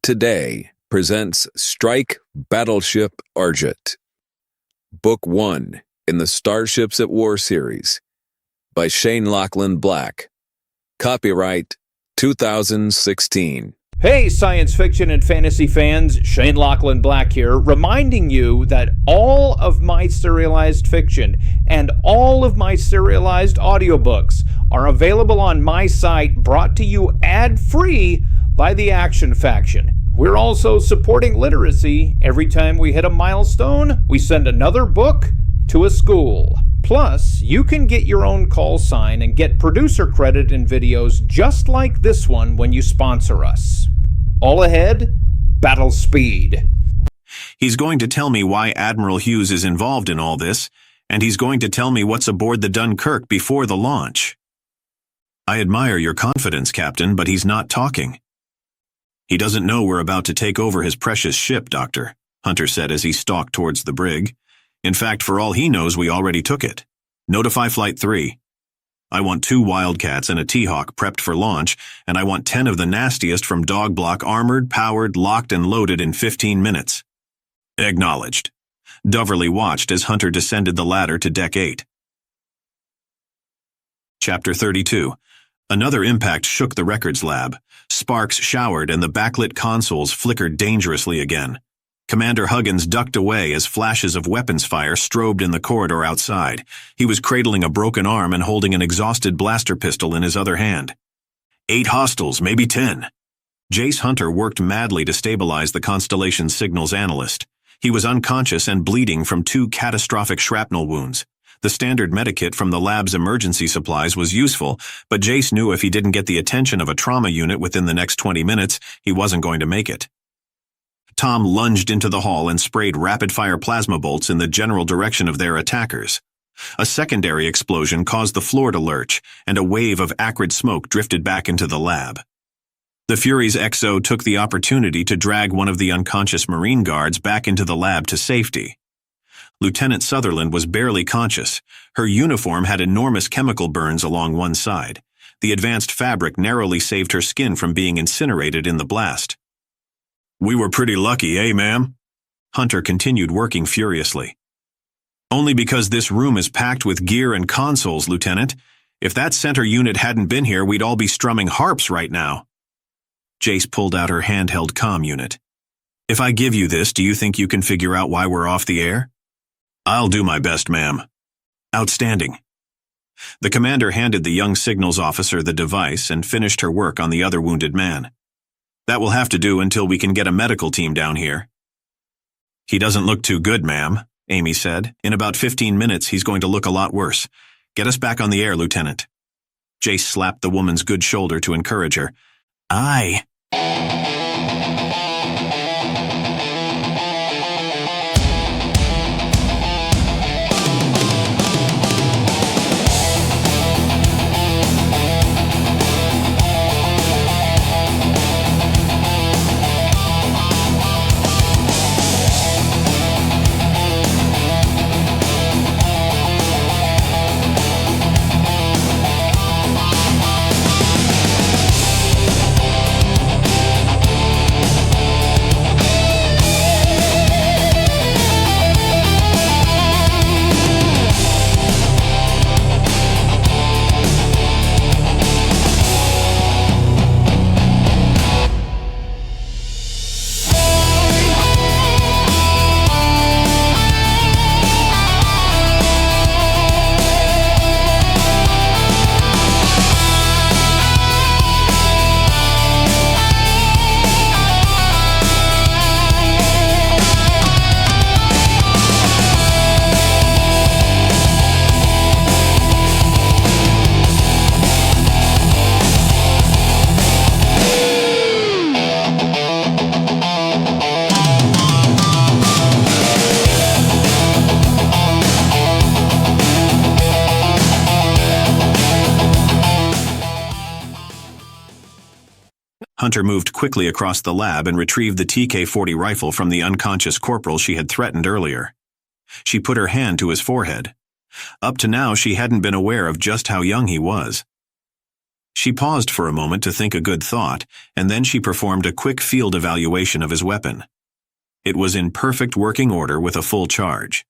Today presents Strike Battleship Argent, Book 1 in the Starships at War series by Shane Lachlan Black. Copyright 2016. Hey, science fiction and fantasy fans, Shane Lachlan Black here, reminding you that all of my serialized fiction and all of my serialized audiobooks are available on my site, brought to you ad-free by the Action Faction. We're also supporting literacy. Every time we hit a milestone, we send another book to a school. Plus, you can get your own call sign and get producer credit in videos just like this one when you sponsor us. All ahead, battle speed. He's going to tell me why Admiral Hughes is involved in all this, and he's going to tell me what's aboard the Dunkirk before the launch. I admire your confidence, Captain, but he's not talking. He doesn't know we're about to take over his precious ship, Doctor, Hunter said as he stalked towards the brig. In fact, for all he knows, we already took it. Notify Flight 3. I want 2 Wildcats and a T-Hawk prepped for launch, and I want 10 of the nastiest from Dog Block armored, powered, locked, and loaded in 15 minutes. Acknowledged. Doverly watched as Hunter descended the ladder to Deck 8. Chapter 32. Another impact shook the records lab. Sparks showered and the backlit consoles flickered dangerously again. Commander Huggins ducked away as flashes of weapons fire strobed in the corridor outside. He was cradling a broken arm and holding an exhausted blaster pistol in his other hand. 8 hostiles, maybe 10. Jace Hunter worked madly to stabilize the Constellation Signals analyst. He was unconscious and bleeding from 2 catastrophic shrapnel wounds. The standard medikit from the lab's emergency supplies was useful, but Jace knew if he didn't get the attention of a trauma unit within the next 20 minutes, he wasn't going to make it. Tom lunged into the hall and sprayed rapid-fire plasma bolts in the general direction of their attackers. A secondary explosion caused the floor to lurch, and a wave of acrid smoke drifted back into the lab. The Fury's XO took the opportunity to drag one of the unconscious Marine guards back into the lab to safety. Lieutenant Sutherland was barely conscious. Her uniform had enormous chemical burns along one side. The advanced fabric narrowly saved her skin from being incinerated in the blast. "We were pretty lucky, eh, ma'am?" Hunter continued working furiously. "Only because this room is packed with gear and consoles, Lieutenant. If that center unit hadn't been here, we'd all be strumming harps right now." Jace pulled out her handheld comm unit. "If I give you this, do you think you can figure out why we're off the air?" "I'll do my best, ma'am." "Outstanding." The commander handed the young signals officer the device and finished her work on the other wounded man. "That will have to do until we can get a medical team down here." "He doesn't look too good, ma'am," Amy said. "In about 15 minutes, he's going to look a lot worse. Get us back on the air, Lieutenant." Jace slapped the woman's good shoulder to encourage her. "Aye." Hunter moved quickly across the lab and retrieved the TK-40 rifle from the unconscious corporal she had threatened earlier. She put her hand to his forehead. Up to now, she hadn't been aware of just how young he was. She paused for a moment to think a good thought, and then she performed a quick field evaluation of his weapon. It was in perfect working order with a full charge.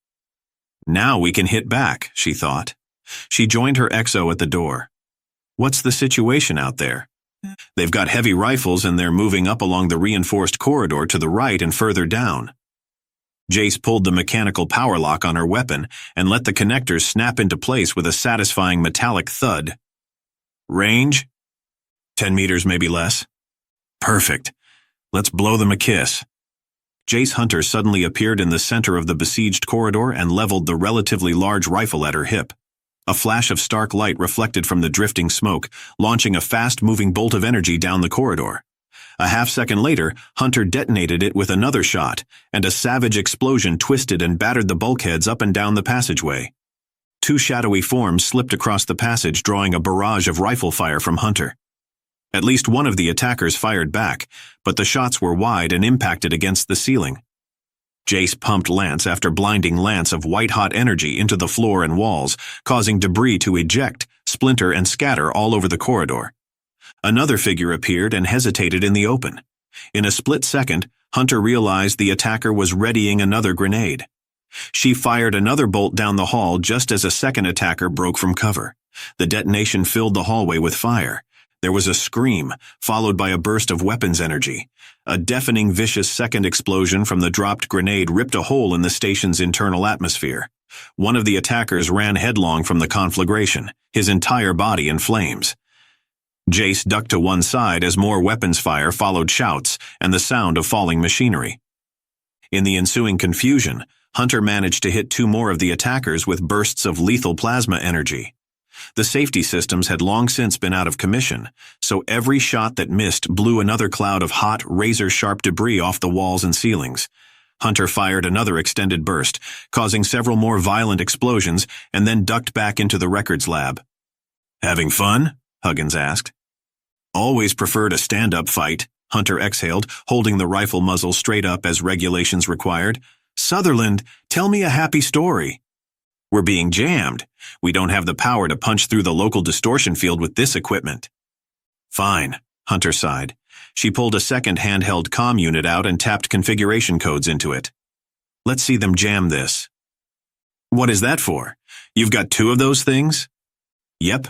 Now we can hit back, she thought. She joined her XO at the door. What's the situation out there? They've got heavy rifles and they're moving up along the reinforced corridor to the right and further down. Jace pulled the mechanical power lock on her weapon and let the connectors snap into place with a satisfying metallic thud. Range? 10 meters, maybe less. Perfect. Let's blow them a kiss. Jace Hunter suddenly appeared in the center of the besieged corridor and leveled the relatively large rifle at her hip. A flash of stark light reflected from the drifting smoke, launching a fast-moving bolt of energy down the corridor. A half-second later, Hunter detonated it with another shot, and a savage explosion twisted and battered the bulkheads up and down the passageway. Two shadowy forms slipped across the passage, drawing a barrage of rifle fire from Hunter. At least one of the attackers fired back, but the shots were wide and impacted against the ceiling. Jace pumped lance after blinding lance of white-hot energy into the floor and walls, causing debris to eject, splinter, and scatter all over the corridor. Another figure appeared and hesitated in the open. In a split second, Hunter realized the attacker was readying another grenade. She fired another bolt down the hall just as a second attacker broke from cover. The detonation filled the hallway with fire. There was a scream, followed by a burst of weapons energy. A deafening, vicious second explosion from the dropped grenade ripped a hole in the station's internal atmosphere. One of the attackers ran headlong from the conflagration, his entire body in flames. Jace ducked to one side as more weapons fire followed shouts and the sound of falling machinery. In the ensuing confusion, Hunter managed to hit two more of the attackers with bursts of lethal plasma energy. The safety systems had long since been out of commission, so every shot that missed blew another cloud of hot, razor-sharp debris off the walls and ceilings. Hunter fired another extended burst, causing several more violent explosions, and then ducked back into the records lab. "Having fun?" Huggins asked. "Always preferred a stand-up fight," Hunter exhaled, holding the rifle muzzle straight up as regulations required. "Sutherland, tell me a happy story." "We're being jammed. We don't have the power to punch through the local distortion field with this equipment." "Fine," Hunter sighed. She pulled a second handheld comm unit out and tapped configuration codes into it. "Let's see them jam this." "What is that for? You've got two of those things?" "Yep.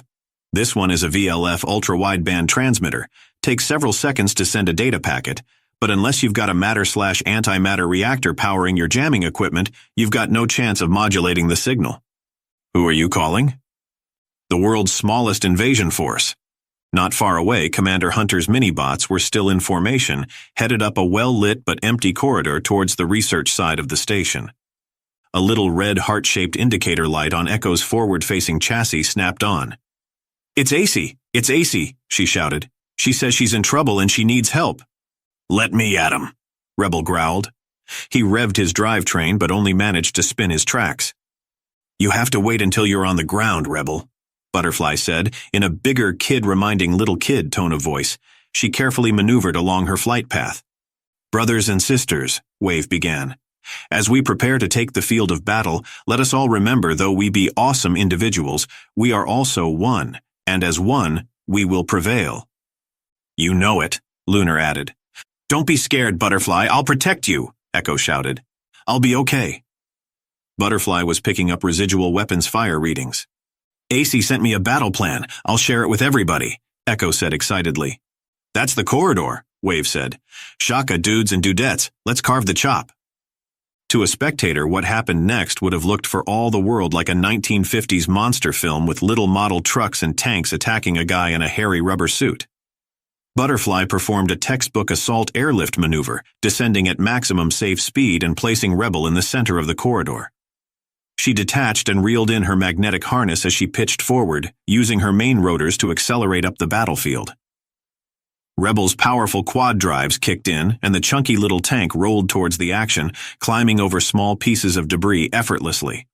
This one is a VLF ultra-wideband transmitter. Takes several seconds to send a data packet, but unless you've got a matter/antimatter reactor powering your jamming equipment, you've got no chance of modulating the signal." "Who are you calling?" "The world's smallest invasion force." Not far away, Commander Hunter's mini-bots were still in formation, headed up a well-lit but empty corridor towards the research side of the station. A little red heart-shaped indicator light on Echo's forward-facing chassis snapped on. "It's AC! It's AC!" she shouted. "She says she's in trouble and she needs help." "Let me at him," Rebel growled. He revved his drivetrain but only managed to spin his tracks. "You have to wait until you're on the ground, Rebel," Butterfly said, in a bigger kid-reminding little kid tone of voice. She carefully maneuvered along her flight path. "Brothers and sisters," Wave began. "As we prepare to take the field of battle, let us all remember, though we be awesome individuals, we are also one, and as one, we will prevail." "You know it," Lunar added. "Don't be scared, Butterfly. I'll protect you," Echo shouted. "I'll be okay." Butterfly was picking up residual weapons fire readings. "AC sent me a battle plan. I'll share it with everybody," Echo said excitedly. "That's the corridor," Wave said. "Shaka, dudes and dudettes, let's carve the chop." To a spectator, what happened next would have looked for all the world like a 1950s monster film with little model trucks and tanks attacking a guy in a hairy rubber suit. Butterfly performed a textbook assault airlift maneuver, descending at maximum safe speed and placing Rebel in the center of the corridor. She detached and reeled in her magnetic harness as she pitched forward, using her main rotors to accelerate up the battlefield. Rebel's powerful quad drives kicked in, and the chunky little tank rolled towards the action, climbing over small pieces of debris effortlessly.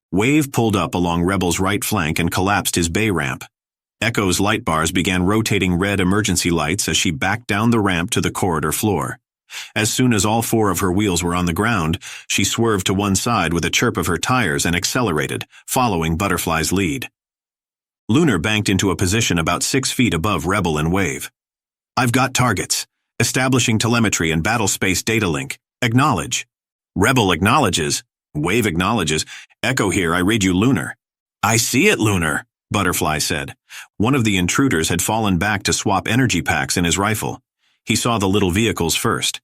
Wave pulled up along Rebel's right flank and collapsed his bay ramp. Echo's light bars began rotating red emergency lights as she backed down the ramp to the corridor floor. As soon as all four of her wheels were on the ground, she swerved to one side with a chirp of her tires and accelerated, following Butterfly's lead. Lunar banked into a position about 6 feet above Rebel and Wave. "I've got targets. Establishing telemetry and battle space data link. Acknowledge." Rebel acknowledges. Wave acknowledges. "Echo here, I read you Lunar." "I see it, Lunar," Butterfly said. One of the intruders had fallen back to swap energy packs in his rifle. He saw the little vehicles first.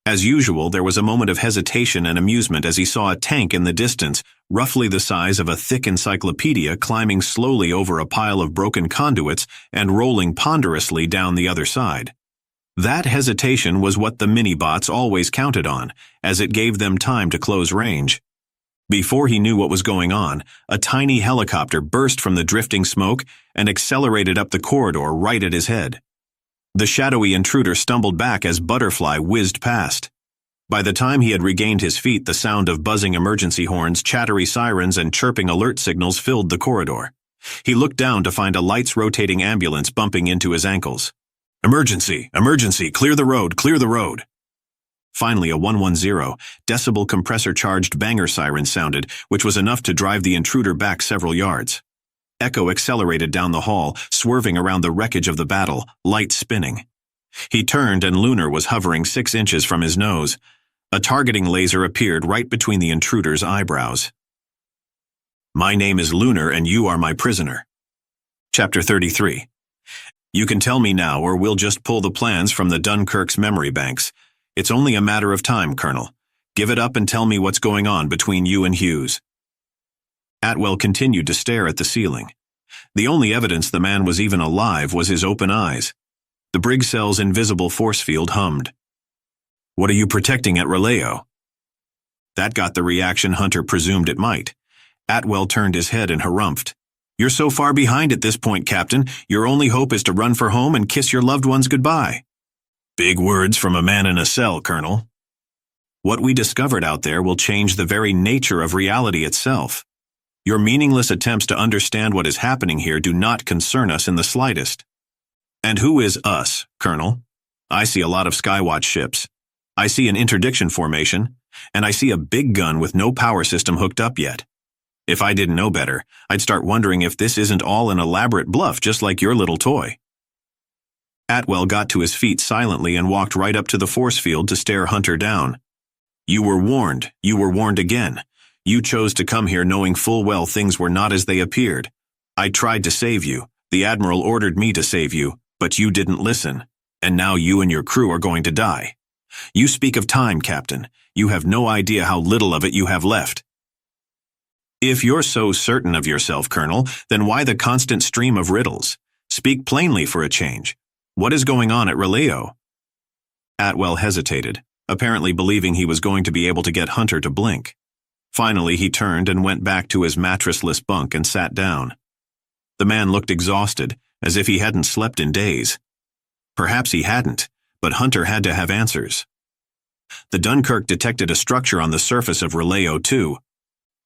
As usual, there was a moment of hesitation and amusement as he saw a tank in the distance, roughly the size of a thick encyclopedia, climbing slowly over a pile of broken conduits and rolling ponderously down the other side. That hesitation was what the mini-bots always counted on, as it gave them time to close range. Before he knew what was going on, a tiny helicopter burst from the drifting smoke and accelerated up the corridor right at his head. The shadowy intruder stumbled back as Butterfly whizzed past. By the time he had regained his feet, the sound of buzzing emergency horns, chattery sirens, and chirping alert signals filled the corridor. He looked down to find a lights-rotating ambulance bumping into his ankles. "Emergency! Emergency! Clear the road! Clear the road!" Finally, a 110 decibel compressor-charged banger siren sounded, which was enough to drive the intruder back several yards. Echo accelerated down the hall, swerving around the wreckage of the battle, lights spinning. He turned and Lunar was hovering 6 inches from his nose. A targeting laser appeared right between the intruder's eyebrows. "My name is Lunar and you are my prisoner." Chapter 33. "You can tell me now or we'll just pull the plans from the Dunkirk's memory banks. It's only a matter of time, Colonel. Give it up and tell me what's going on between you and Hughes." Atwell continued to stare at the ceiling. The only evidence the man was even alive was his open eyes. The brig cell's invisible force field hummed. "What are you protecting at Releo?" That got the reaction Hunter presumed it might. Atwell turned his head and harumphed. "You're so far behind at this point, Captain. Your only hope is to run for home and kiss your loved ones goodbye." "Big words from a man in a cell, Colonel." "What we discovered out there will change the very nature of reality itself. Your meaningless attempts to understand what is happening here do not concern us in the slightest." "And who is us, Colonel? I see a lot of Skywatch ships. I see an interdiction formation, and I see a big gun with no power system hooked up yet. If I didn't know better, I'd start wondering if this isn't all an elaborate bluff just like your little toy." Atwell got to his feet silently and walked right up to the force field to stare Hunter down. "You were warned. You were warned again. You chose to come here knowing full well things were not as they appeared. I tried to save you. The Admiral ordered me to save you, but you didn't listen. And now you and your crew are going to die. You speak of time, Captain. You have no idea how little of it you have left." "If you're so certain of yourself, Colonel, then why the constant stream of riddles? Speak plainly for a change. What is going on at Releo?" Atwell hesitated, apparently believing he was going to be able to get Hunter to blink. Finally, he turned and went back to his mattressless bunk and sat down. The man looked exhausted, as if he hadn't slept in days. Perhaps he hadn't, but Hunter had to have answers. "The Dunkirk detected a structure on the surface of Releo 2.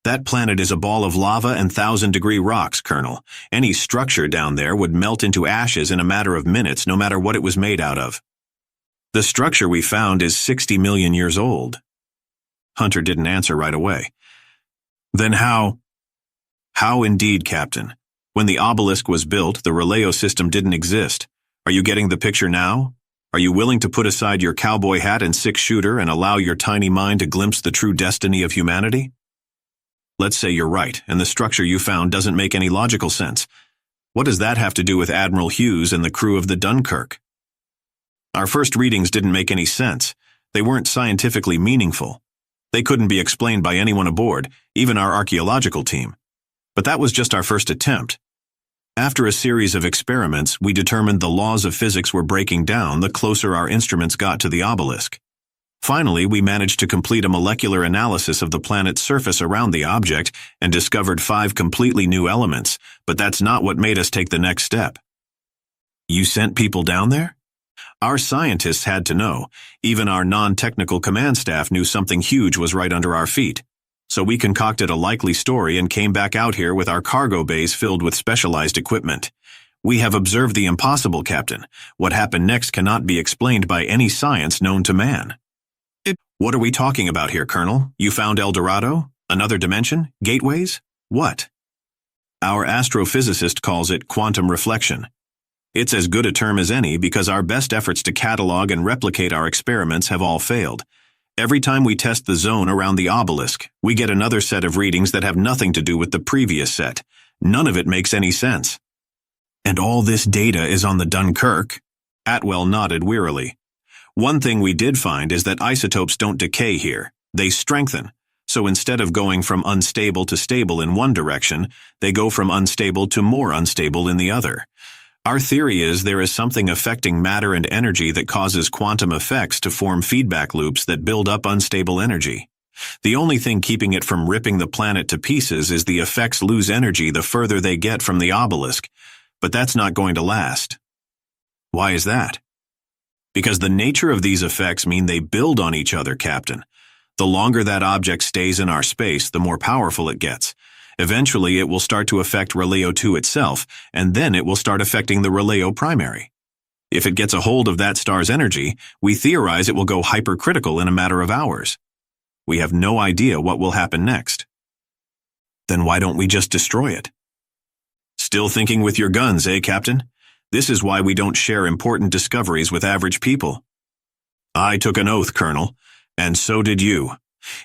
That planet is a ball of lava and 1,000-degree rocks, Colonel. Any structure down there would melt into ashes in a matter of minutes, no matter what it was made out of. The structure we found is 60 million years old." Hunter didn't answer right away. "Then how?" "How indeed, Captain. When the obelisk was built, the Releo system didn't exist. Are you getting the picture now? Are you willing to put aside your cowboy hat and six-shooter and allow your tiny mind to glimpse the true destiny of humanity? Let's say you're right, and the structure you found doesn't make any logical sense. What does that have to do with Admiral Hughes and the crew of the Dunkirk? Our first readings didn't make any sense. They weren't scientifically meaningful. They couldn't be explained by anyone aboard, even our archaeological team. But that was just our first attempt. After a series of experiments, we determined the laws of physics were breaking down the closer our instruments got to the obelisk. Finally, we managed to complete a molecular analysis of the planet's surface around the object and discovered 5 completely new elements, but that's not what made us take the next step." "You sent people down there?" "Our scientists had to know. Even our non-technical command staff knew something huge was right under our feet. So we concocted a likely story and came back out here with our cargo bays filled with specialized equipment. We have observed the impossible, Captain. What happened next cannot be explained by any science known to man." "What are we talking about here, Colonel? You found El Dorado? Another dimension? Gateways? What?" Our astrophysicist calls it quantum reflection. It's as good a term as any because our best efforts to catalog and replicate our experiments have all failed. Every time we test the zone around the obelisk, we get another set of readings that have nothing to do with the previous set. None of it makes any sense. And all this data is on the Dunkirk? Atwell nodded wearily. One thing we did find is that isotopes don't decay here. They strengthen. So instead of going from unstable to stable in one direction, they go from unstable to more unstable in the other. Our theory is there is something affecting matter and energy that causes quantum effects to form feedback loops that build up unstable energy. The only thing keeping it from ripping the planet to pieces is the effects lose energy the further they get from the obelisk, but that's not going to last. Why is that? Because the nature of these effects mean they build on each other, Captain. The longer that object stays in our space, the more powerful it gets. Eventually, it will start to affect Releo 2 itself, and then it will start affecting the Releo primary. If it gets a hold of that star's energy, we theorize it will go hypercritical in a matter of hours. We have no idea what will happen next. Then why don't we just destroy it? Still thinking with your guns, eh, Captain? This is why we don't share important discoveries with average people. I took an oath, Colonel, and so did you.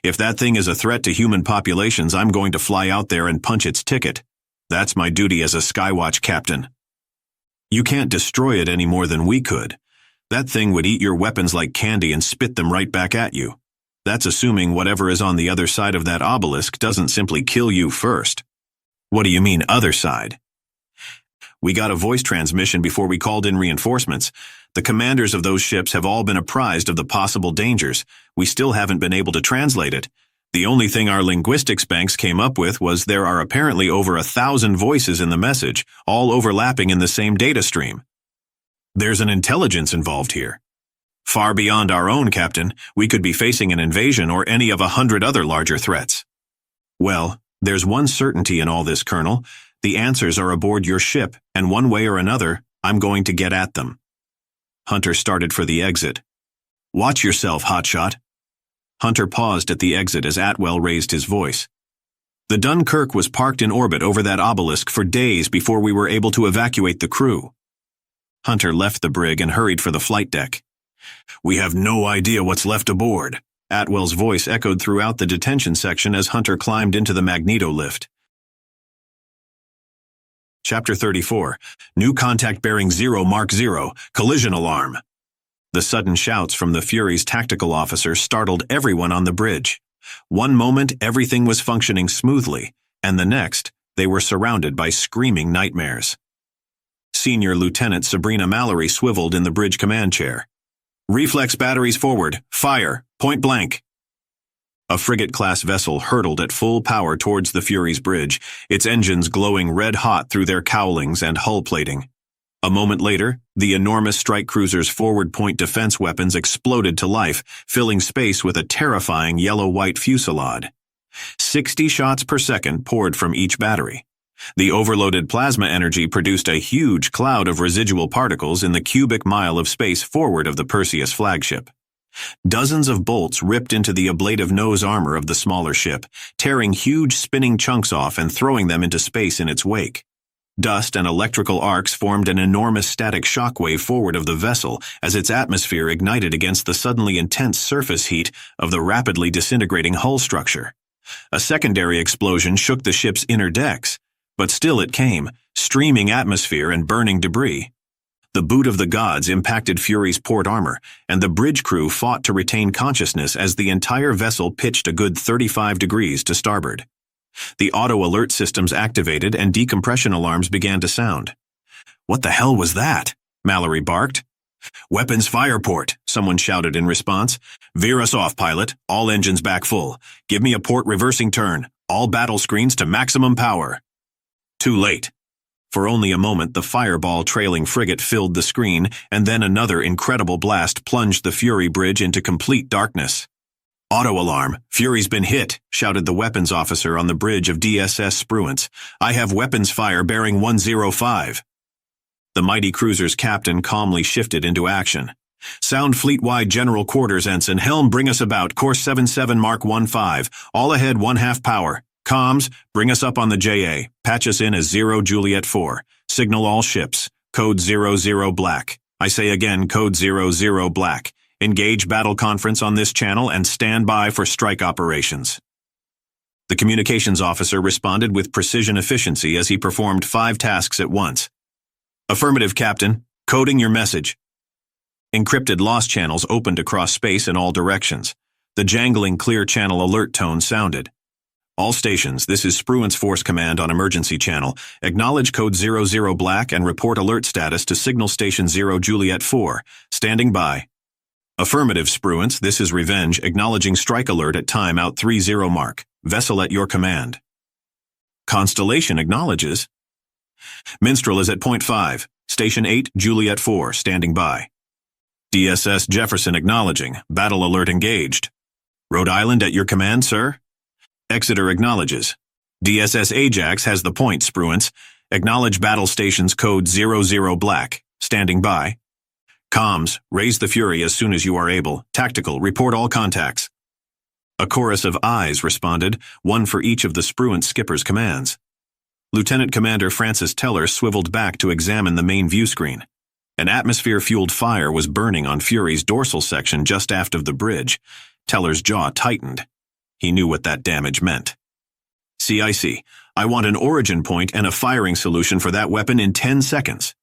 If that thing is a threat to human populations, I'm going to fly out there and punch its ticket. That's my duty as a Skywatch captain. You can't destroy it any more than we could. That thing would eat your weapons like candy and spit them right back at you. That's assuming whatever is on the other side of that obelisk doesn't simply kill you first. What do you mean, other side? We got a voice transmission before we called in reinforcements. The commanders of those ships have all been apprised of the possible dangers. We still haven't been able to translate it. The only thing our linguistics banks came up with was there are apparently over 1,000 voices in the message, all overlapping in the same data stream. There's an intelligence involved here. Far beyond our own, Captain, we could be facing an invasion or any of 100 other larger threats. Well, there's one certainty in all this, Colonel. The answers are aboard your ship, and one way or another, I'm going to get at them. Hunter started for the exit. Watch yourself, hotshot. Hunter paused at the exit as Atwell raised his voice. The Dunkirk was parked in orbit over that obelisk for days before we were able to evacuate the crew. Hunter left the brig and hurried for the flight deck. We have no idea what's left aboard. Atwell's voice echoed throughout the detention section as Hunter climbed into the magneto-lift. Chapter 34. New contact bearing 0 Mark 0. Collision alarm. The sudden shouts from the Fury's tactical officer startled everyone on the bridge. One moment, everything was functioning smoothly, and the next, they were surrounded by screaming nightmares. Senior Lieutenant Sabrina Mallory swiveled in the bridge command chair. Reflex batteries forward. Fire. Point blank. A frigate-class vessel hurtled at full power towards the Fury's bridge, its engines glowing red-hot through their cowlings and hull plating. A moment later, the enormous strike cruiser's forward-point defense weapons exploded to life, filling space with a terrifying yellow-white fusillade. 60 shots per second poured from each battery. The overloaded plasma energy produced a huge cloud of residual particles in the cubic mile of space forward of the Perseus flagship. Dozens of bolts ripped into the ablative nose armor of the smaller ship, tearing huge spinning chunks off and throwing them into space in its wake. Dust and electrical arcs formed an enormous static shockwave forward of the vessel as its atmosphere ignited against the suddenly intense surface heat of the rapidly disintegrating hull structure. A secondary explosion shook the ship's inner decks, but still it came, streaming atmosphere and burning debris. The boot of the gods impacted Fury's port armor, and the bridge crew fought to retain consciousness as the entire vessel pitched a good 35 degrees to starboard. The auto-alert systems activated and decompression alarms began to sound. What the hell was that? Mallory barked. Weapons fire port, someone shouted in response. Veer us off, pilot. All engines back full. Give me a port reversing turn. All battle screens to maximum power. Too late. For only a moment, the fireball trailing frigate filled the screen, and then another incredible blast plunged the Fury bridge into complete darkness. Auto alarm. Fury's been hit, shouted the weapons officer on the bridge of DSS Spruance. I have weapons fire bearing 105. The mighty cruiser's captain calmly shifted into action. Sound fleet-wide general quarters, ensign. Helm bring us about. Course 77 Mark 15. All ahead 1/2 power. Comms, bring us up on the JA. Patch us in as 0 Juliet 4. Signal all ships. Code 00 Black. I say again, code 00 Black. Engage battle conference on this channel and stand by for strike operations. The communications officer responded with precision efficiency as he performed 5 tasks at once. Affirmative, Captain. Coding your message. Encrypted loss channels opened across space in all directions. The jangling clear channel alert tone sounded. All stations, this is Spruance Force Command on emergency channel. Acknowledge code 00 Black and report alert status to signal station 0 Juliet 4. Standing by. Affirmative, Spruance, this is Revenge, acknowledging strike alert at timeout 30 mark. Vessel at your command. Constellation acknowledges. Minstrel is at point 5. Station 8, Juliet 4, standing by. DSS Jefferson acknowledging. Battle alert engaged. Rhode Island at your command, sir? Exeter acknowledges. DSS Ajax has the point, Spruance. Acknowledge battle stations code 00 Black. Standing by. Comms, raise the Fury as soon as you are able. Tactical, report all contacts. A chorus of ayes responded, one for each of the Spruance skipper's commands. Lieutenant Commander Francis Teller swiveled back to examine the main view screen. An atmosphere-fueled fire was burning on Fury's dorsal section just aft of the bridge. Teller's jaw tightened. He knew what that damage meant. CIC, I want an origin point and a firing solution for that weapon in 10 seconds.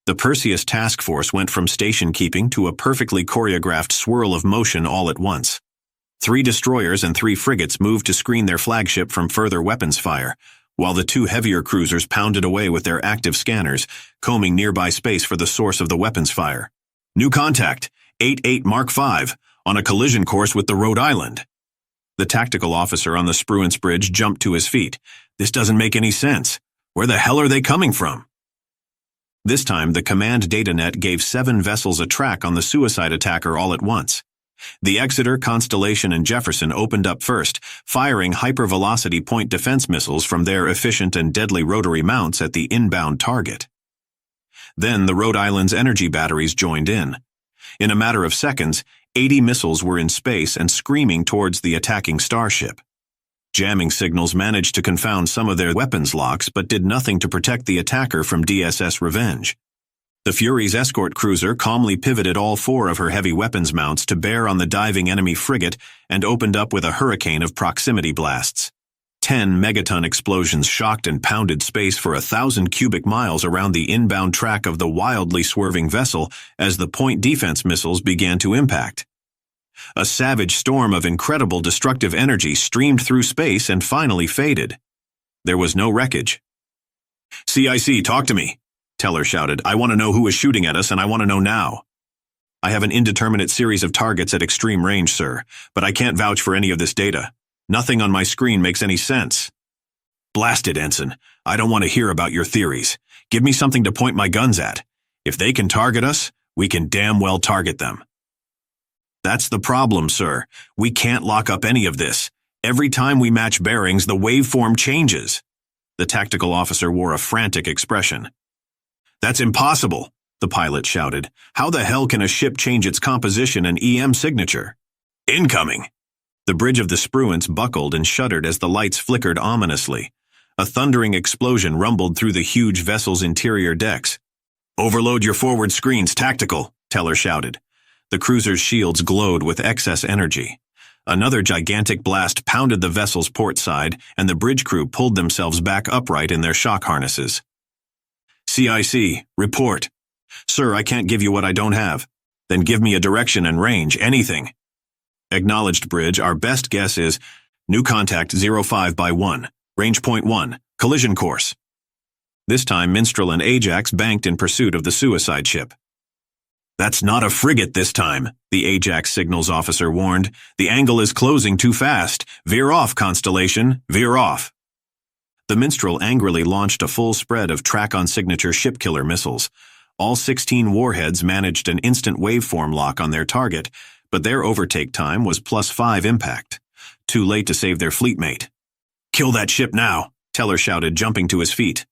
The Perseus task force went from station keeping to a perfectly choreographed swirl of motion all at once. 3 destroyers and 3 frigates moved to screen their flagship from further weapons fire, while the 2 heavier cruisers pounded away with their active scanners, combing nearby space for the source of the weapons fire. New contact, 88 Mark 5, on a collision course with the Rhode Island. The tactical officer on the Spruance bridge jumped to his feet. This doesn't make any sense. Where the hell are they coming from? This time, the command datanet gave 7 vessels a track on the suicide attacker all at once. The Exeter, Constellation, and Jefferson opened up first, firing hypervelocity point defense missiles from their efficient and deadly rotary mounts at the inbound target. Then the Rhode Island's energy batteries joined in. In a matter of seconds, 80 missiles were in space and screaming towards the attacking starship. Jamming signals managed to confound some of their weapons locks but did nothing to protect the attacker from DSS Revenge. The Fury's escort cruiser calmly pivoted all 4 of her heavy weapons mounts to bear on the diving enemy frigate and opened up with a hurricane of proximity blasts. 10 megaton explosions shocked and pounded space for 1,000 cubic miles around the inbound track of the wildly swerving vessel as the point defense missiles began to impact. A savage storm of incredible destructive energy streamed through space and finally faded. There was no wreckage. CIC, talk to me, Teller shouted. I want to know who is shooting at us, and I want to know now. I have an indeterminate series of targets at extreme range, sir, but I can't vouch for any of this data. Nothing on my screen makes any sense. Blast it, Ensign. I don't want to hear about your theories. Give me something to point my guns at. If they can target us, we can damn well target them. That's the problem, sir. We can't lock up any of this. Every time we match bearings, the waveform changes. The tactical officer wore a frantic expression. That's impossible, the pilot shouted. How the hell can a ship change its composition and EM signature? Incoming! The bridge of the Spruance buckled and shuddered as the lights flickered ominously. A thundering explosion rumbled through the huge vessel's interior decks. Overload your forward screens, tactical, Teller shouted. The cruiser's shields glowed with excess energy. Another gigantic blast pounded the vessel's port side, and the bridge crew pulled themselves back upright in their shock harnesses. CIC, report. Sir, I can't give you what I don't have. Then give me a direction and range, anything. Acknowledged, bridge. Our best guess is new contact 05 by 1, range point 1, collision course. This time, Minstrel and Ajax banked in pursuit of the suicide ship. That's not a frigate this time, the Ajax signals officer warned. The angle is closing too fast. Veer off, Constellation, veer off. The Minstrel angrily launched a full spread of track-on-signature ship-killer missiles. All 16 warheads managed an instant waveform lock on their target, but their overtake time was +5 impact. Too late to save their fleetmate. Kill that ship now, Teller shouted, jumping to his feet.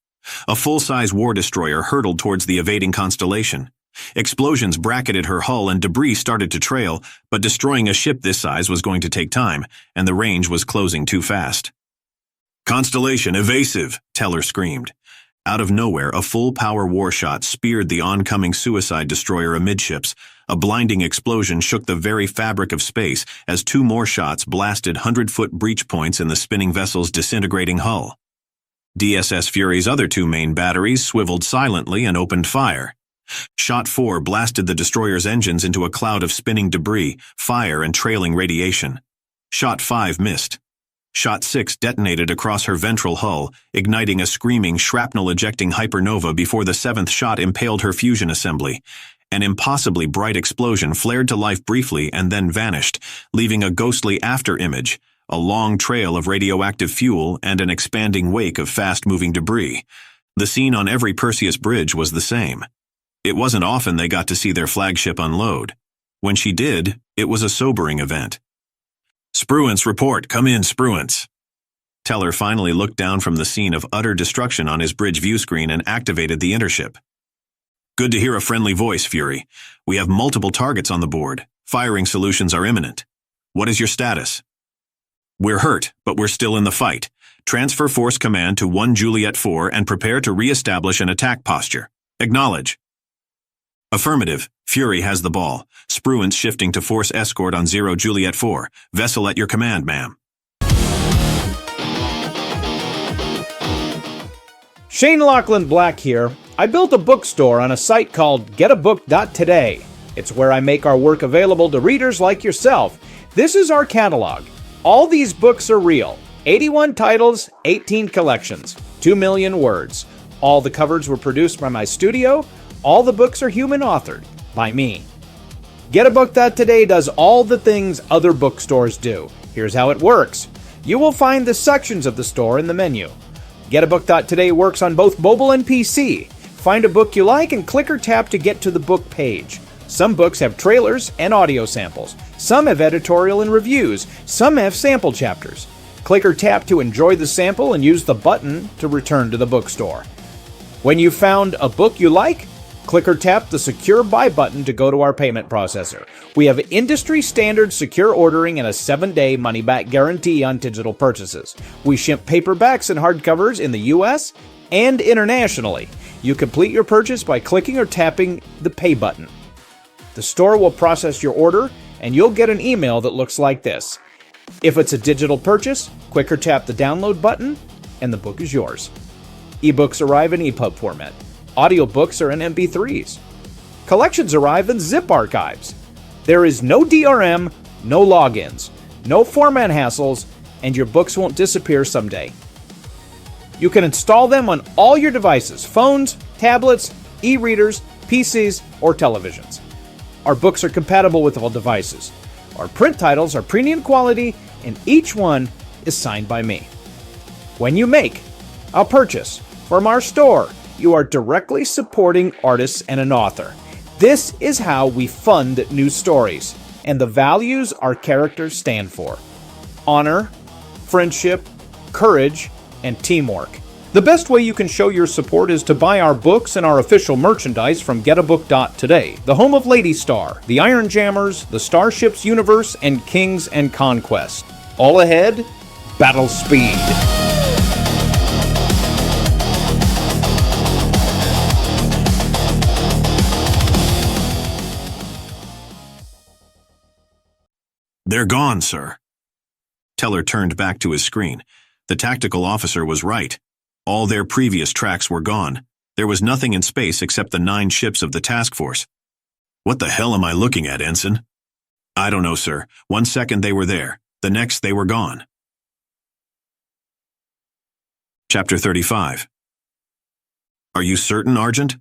A full-size war destroyer hurtled towards the evading Constellation. Explosions bracketed her hull and debris started to trail, but destroying a ship this size was going to take time, and the range was closing too fast. "Constellation, evasive!" Teller screamed. Out of nowhere, a full-power warshot speared the oncoming suicide destroyer amidships. A blinding explosion shook the very fabric of space as two more shots blasted 100-foot breach points in the spinning vessel's disintegrating hull. DSS Fury's other two main batteries swiveled silently and opened fire. Shot 4 blasted the destroyer's engines into a cloud of spinning debris, fire, and trailing radiation. Shot 5 missed. Shot 6 detonated across her ventral hull, igniting a screaming, shrapnel-ejecting hypernova before the 7th shot impaled her fusion assembly. An impossibly bright explosion flared to life briefly and then vanished, leaving a ghostly after-image, a long trail of radioactive fuel and an expanding wake of fast-moving debris. The scene on every Perseus bridge was the same. It wasn't often they got to see their flagship unload. When she did, it was a sobering event. "Spruance, report. Come in, Spruance." Teller finally looked down from the scene of utter destruction on his bridge view screen and activated the intership. "Good to hear a friendly voice, Fury. We have multiple targets on the board. Firing solutions are imminent. What is your status?" "We're hurt, but we're still in the fight. Transfer force command to 1 Juliet 4 and prepare to re-establish an attack posture. Acknowledge." "Affirmative. Fury has the ball. Spruance shifting to force escort on 0 Juliet 4. Vessel at your command, ma'am." Shane Lachlan Black here. I built a bookstore on a site called getabook.today. It's where I make our work available to readers like yourself. This is our catalog. All these books are real. 81 titles, 18 collections, 2 million words. All the covers were produced by my studio. All the books are human-authored by me. Getabook.today does all the things other bookstores do. Here's how it works. You will find the sections of the store in the menu. Getabook.today works on both mobile and PC. Find a book you like and click or tap to get to the book page. Some books have trailers and audio samples. Some have editorial and reviews. Some have sample chapters. Click or tap to enjoy the sample and use the button to return to the bookstore. When you've found a book you like, click or tap the Secure Buy button to go to our payment processor. We have industry-standard secure ordering and a 7-day money-back guarantee on digital purchases. We ship paperbacks and hardcovers in the U.S. and internationally. You complete your purchase by clicking or tapping the Pay button. The store will process your order, and you'll get an email that looks like this. If it's a digital purchase, click or tap the Download button, and the book is yours. Ebooks arrive in EPUB format. Audiobooks are in MP3s. Collections arrive in zip archives. There is no DRM, no logins, no format hassles, and your books won't disappear someday. You can install them on all your devices, phones, tablets, e-readers, PCs, or televisions. Our books are compatible with all devices. Our print titles are premium quality, and each one is signed by me. When you make a purchase from our store, you are directly supporting artists and an author. This is how we fund new stories, and the values our characters stand for: honor, friendship, courage, and teamwork. The best way you can show your support is to buy our books and our official merchandise from Getabook.today, the home of Lady Star, the Iron Jammers, the Starships Universe, and Kings and Conquest. All ahead, battle speed. "They're gone, sir." Teller turned back to his screen. The tactical officer was right. All their previous tracks were gone. There was nothing in space except the 9 ships of the task force. "What the hell am I looking at, Ensign?" "I don't know, sir. 1 second they were there. The next they were gone." Chapter 35. "Are you certain, Argent?"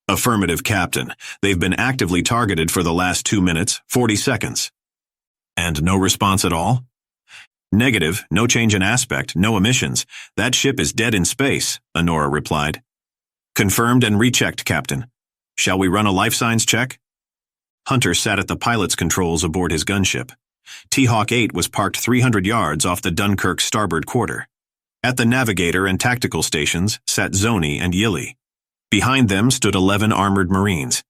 "Affirmative, Captain. They've been actively targeted for the last 2 minutes, 40 seconds. "And no response at all?" "Negative, no change in aspect, no emissions. That ship is dead in space," Honora replied. "Confirmed and rechecked, Captain. Shall we run a life signs check?" Hunter sat at the pilot's controls aboard his gunship. T-Hawk 8 was parked 300 yards off the Dunkirk starboard quarter. At the navigator and tactical stations sat Zoni and Yili. Behind them stood 11 armored Marines.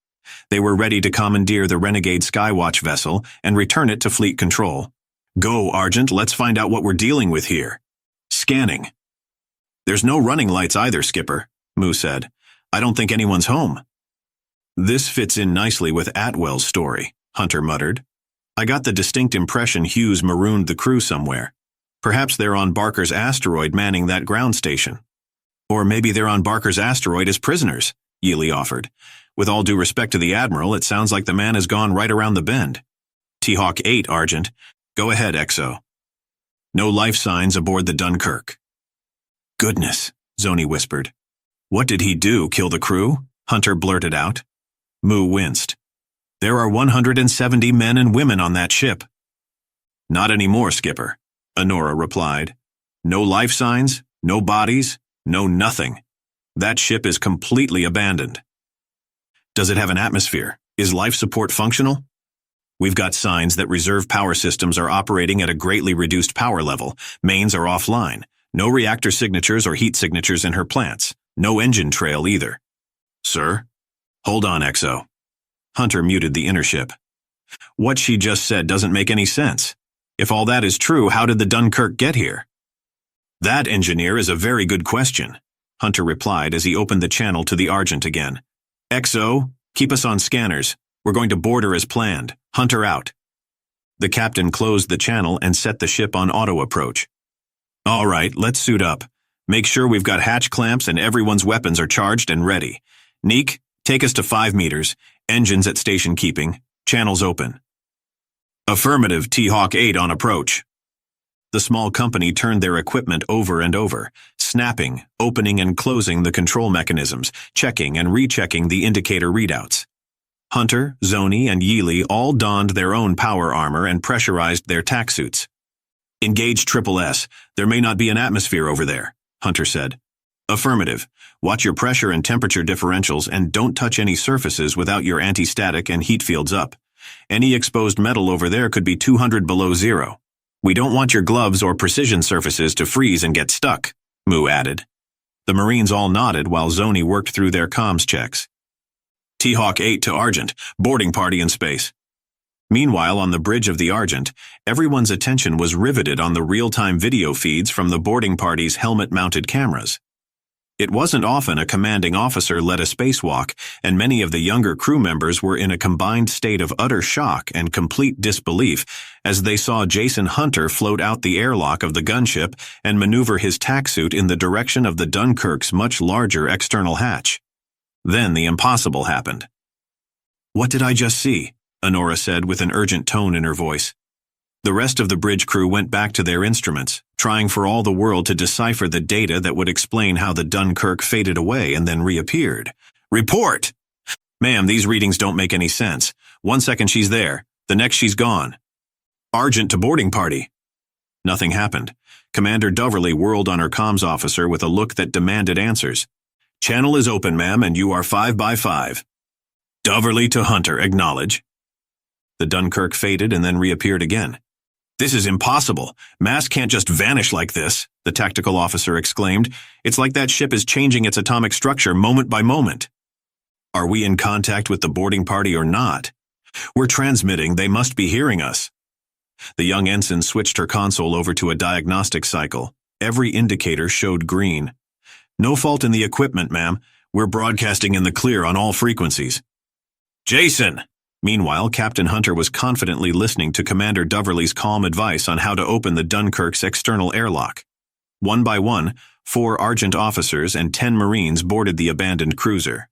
They were ready to commandeer the renegade Skywatch vessel and return it to fleet control. "Go, Argent, let's find out what we're dealing with here." "Scanning." There's no running lights either, Skipper, Moo said. I don't think anyone's home. This fits in nicely with Atwell's story, Hunter muttered. I got the distinct impression Hughes marooned the crew somewhere. Perhaps they're on Barker's asteroid manning that ground station. Or maybe they're on Barker's asteroid as prisoners, Yealy offered. With all due respect to the Admiral, it sounds like the man has gone right around the bend. T-Hawk 8, Argent. Go ahead, XO. No life signs aboard the Dunkirk. Goodness, Zoni whispered. What did he do, kill the crew? Hunter blurted out. Moo winced. There are 170 men and women on that ship. Not anymore, Skipper, Honora replied. No life signs, no bodies, no nothing. That ship is completely abandoned. Does it have an atmosphere? Is life support functional? We've got signs that reserve power systems are operating at a greatly reduced power level. Mains are offline. No reactor signatures or heat signatures in her plants. No engine trail either. Sir? Hold on, XO. Hunter muted the intership. What she just said doesn't make any sense. If all that is true, how did the Dunkirk get here? That, engineer, is a very good question, Hunter replied as he opened the channel to the Argent again. XO, keep us on scanners. We're going to board her as planned. Hunter out. The captain closed the channel and set the ship on auto approach. All right, let's suit up. Make sure we've got hatch clamps and everyone's weapons are charged and ready. Neek, take us to 5 meters. Engines at station keeping. Channels open. Affirmative, T-Hawk 8 on approach. The small company turned their equipment over and over, snapping, opening and closing the control mechanisms, checking and rechecking the indicator readouts. Hunter, Zoni, and Yealy all donned their own power armor and pressurized their tack suits. Engage SSS. There may not be an atmosphere over there, Hunter said. Affirmative. Watch your pressure and temperature differentials and don't touch any surfaces without your anti-static and heat fields up. Any exposed metal over there could be 200 below zero. We don't want your gloves or precision surfaces to freeze and get stuck, Moo added. The Marines all nodded while Zoni worked through their comms checks. T-Hawk 8 to Argent, boarding party in space. Meanwhile, on the bridge of the Argent, everyone's attention was riveted on the real-time video feeds from the boarding party's helmet-mounted cameras. It wasn't often a commanding officer led a spacewalk, and many of the younger crew members were in a combined state of utter shock and complete disbelief as they saw Jason Hunter float out the airlock of the gunship and maneuver his tack suit in the direction of the Dunkirk's much larger external hatch. Then the impossible happened. What did I just see? Honora said with an urgent tone in her voice. The rest of the bridge crew went back to their instruments, trying for all the world to decipher the data that would explain how the Dunkirk faded away and then reappeared. Report! Ma'am, these readings don't make any sense. 1 second she's there, the next she's gone. Argent to boarding party. Nothing happened. Commander Doverly whirled on her comms officer with a look that demanded answers. Channel is open, ma'am, and you are 5 by 5. Doverly to Hunter, acknowledge. The Dunkirk faded and then reappeared again. This is impossible. Mass can't just vanish like this, the tactical officer exclaimed. It's like that ship is changing its atomic structure moment by moment. Are we in contact with the boarding party or not? We're transmitting. They must be hearing us. The young ensign switched her console over to a diagnostic cycle. Every indicator showed green. No fault in the equipment, ma'am. We're broadcasting in the clear on all frequencies. Jason! Meanwhile, Captain Hunter was confidently listening to Commander Doverly's calm advice on how to open the Dunkirk's external airlock. One by one, 4 Argent officers and 10 Marines boarded the abandoned cruiser.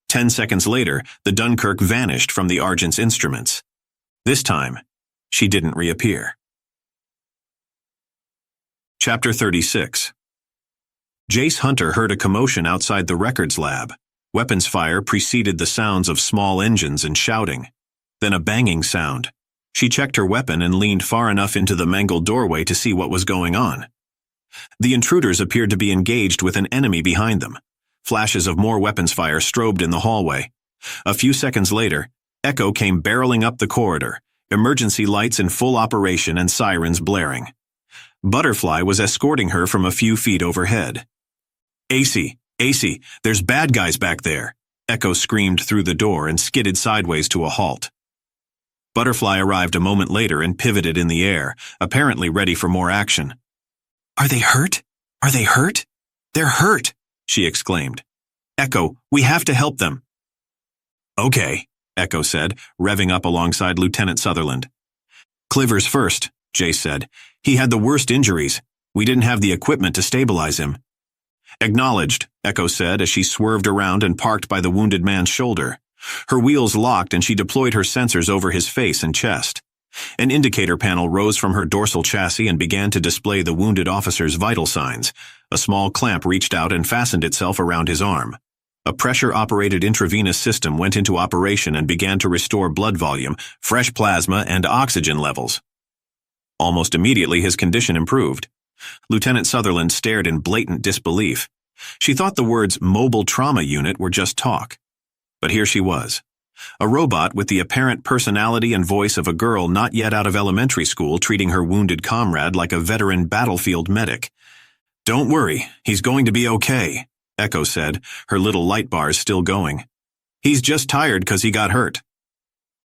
10 seconds later, the Dunkirk vanished from the Argent's instruments. This time, she didn't reappear. Chapter 36. Jace Hunter heard a commotion outside the records lab. Weapons fire preceded the sounds of small engines and shouting. Then a banging sound. She checked her weapon and leaned far enough into the mangled doorway to see what was going on. The intruders appeared to be engaged with an enemy behind them. Flashes of more weapons fire strobed in the hallway. A few seconds later, Echo came barreling up the corridor, emergency lights in full operation and sirens blaring. Butterfly was escorting her from a few feet overhead. AC, there's bad guys back there, Echo screamed through the door and skidded sideways to a halt. Butterfly arrived a moment later and pivoted in the air, apparently ready for more action. Are they hurt? Are they hurt? "They're hurt," she exclaimed. "Echo, we have to help them." "Okay," Echo said, revving up alongside Lieutenant Sutherland. "Cliver's first," Jace said. "He had the worst injuries. We didn't have the equipment to stabilize him." "Acknowledged," Echo said as she swerved around and parked by the wounded man's shoulder. Her wheels locked and she deployed her sensors over his face and chest. An indicator panel rose from her dorsal chassis and began to display the wounded officer's vital signs. A small clamp reached out and fastened itself around his arm. A pressure-operated intravenous system went into operation and began to restore blood volume, fresh plasma, and oxygen levels. Almost immediately his condition improved. Lieutenant Sutherland stared in blatant disbelief. She thought the words mobile trauma unit were just talk. But here she was. A robot with the apparent personality and voice of a girl not yet out of elementary school treating her wounded comrade like a veteran battlefield medic. "Don't worry, he's going to be okay," Echo said, her little light bars still going. "He's just tired because he got hurt."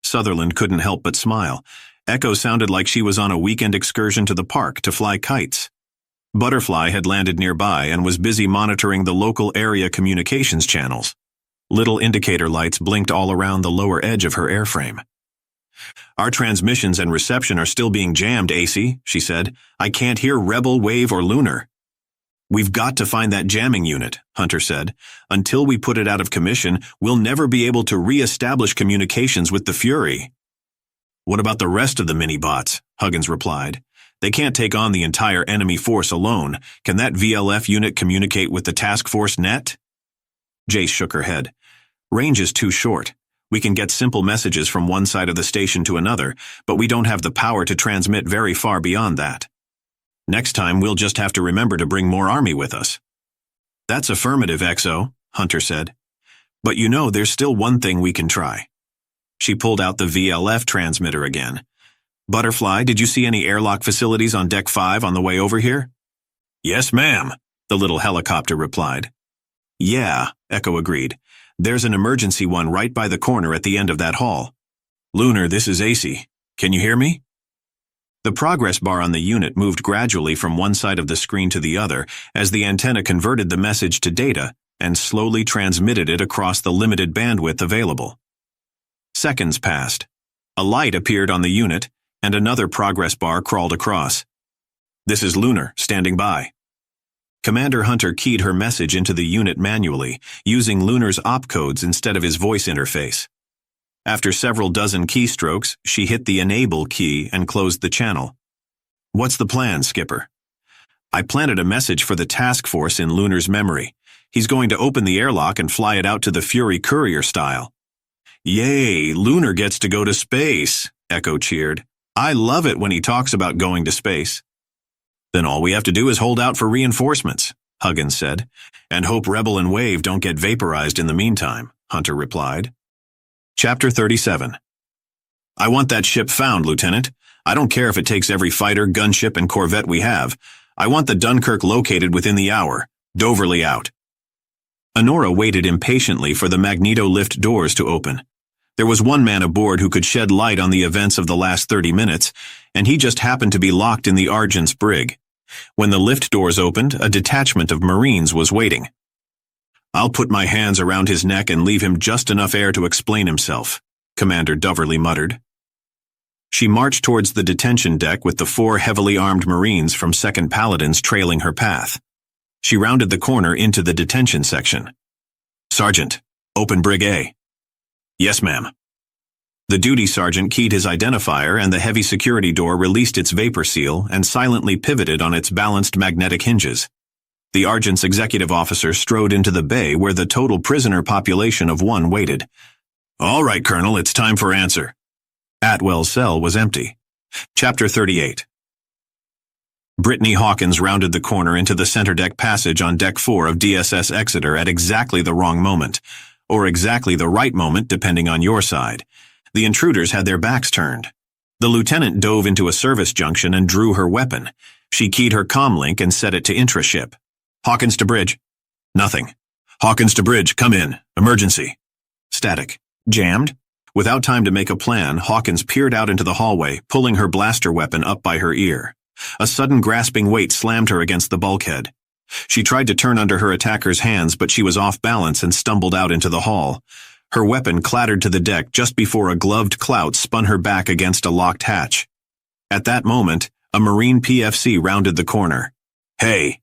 Sutherland couldn't help but smile. Echo sounded like she was on a weekend excursion to the park to fly kites. Butterfly had landed nearby and was busy monitoring the local area communications channels. Little indicator lights blinked all around the lower edge of her airframe. "Our transmissions and reception are still being jammed, AC," she said. "I can't hear Rebel, Wave, or Lunar." "We've got to find that jamming unit," Hunter said. "Until we put it out of commission, we'll never be able to re-establish communications with the Fury." "What about the rest of the mini-bots?" Huggins replied. "They can't take on the entire enemy force alone. Can that VLF unit communicate with the task force net?" Jace shook her head. "Range is too short. We can get simple messages from one side of the station to another, but we don't have the power to transmit very far beyond that. Next time we'll just have to remember to bring more army with us." "That's affirmative, XO," Hunter said. "But you know there's still one thing we can try." She pulled out the VLF transmitter again. "Butterfly, did you see any airlock facilities on Deck 5 on the way over here?" "Yes, ma'am," the little helicopter replied. "Yeah," Echo agreed. "There's an emergency one right by the corner at the end of that hall. Lunar, this is AC. Can you hear me?" The progress bar on the unit moved gradually from one side of the screen to the other as the antenna converted the message to data and slowly transmitted it across the limited bandwidth available. Seconds passed. A light appeared on the unit, and another progress bar crawled across. "This is Lunar, standing by." Commander Hunter keyed her message into the unit manually, using Lunar's opcodes instead of his voice interface. After several dozen keystrokes, she hit the Enable key and closed the channel. "What's the plan, Skipper?" "I planted a message for the task force in Lunar's memory. He's going to open the airlock and fly it out to the Fury courier style." "Yay, Lunar gets to go to space," Echo cheered. "I love it when he talks about going to space." "Then all we have to do is hold out for reinforcements," Huggins said, "and hope Rebel and Wave don't get vaporized in the meantime," Hunter replied. Chapter 37. "I want that ship found, Lieutenant. I don't care if it takes every fighter, gunship, and corvette we have. I want the Dunkirk located within the hour. Doverly out." Honora waited impatiently for the magneto-lift doors to open. There was one man aboard who could shed light on the events of the last 30 minutes, and he just happened to be locked in the Argent's brig. When the lift doors opened, a detachment of Marines was waiting. "I'll put my hands around his neck and leave him just enough air to explain himself," Commander Doverly muttered. She marched towards the detention deck with the 4 heavily armed Marines from 2nd Paladins trailing her path. She rounded the corner into the detention section. "Sergeant, open Brig A." "Yes, ma'am." The duty sergeant keyed his identifier and the heavy security door released its vapor seal and silently pivoted on its balanced magnetic hinges. The Argent's executive officer strode into the bay where the total prisoner population of 1 waited. "All right, Colonel, it's time for answer." Atwell's cell was empty. Chapter 38. Brittany Hawkins rounded the corner into the center deck passage on Deck 4 of DSS Exeter at exactly the wrong moment, or exactly the right moment depending on your side. The intruders had their backs turned. The lieutenant dove into a service junction and drew her weapon. She keyed her comlink and set it to intra-ship. "Hawkins to bridge." "Nothing." "Hawkins to bridge, come in. Emergency." Static. "Jammed?" Without time to make a plan, Hawkins peered out into the hallway, pulling her blaster weapon up by her ear. A sudden grasping weight slammed her against the bulkhead. She tried to turn under her attacker's hands, but she was off balance and stumbled out into the hall. Her weapon clattered to the deck just before a gloved clout spun her back against a locked hatch. At that moment, a Marine PFC rounded the corner. "Hey!"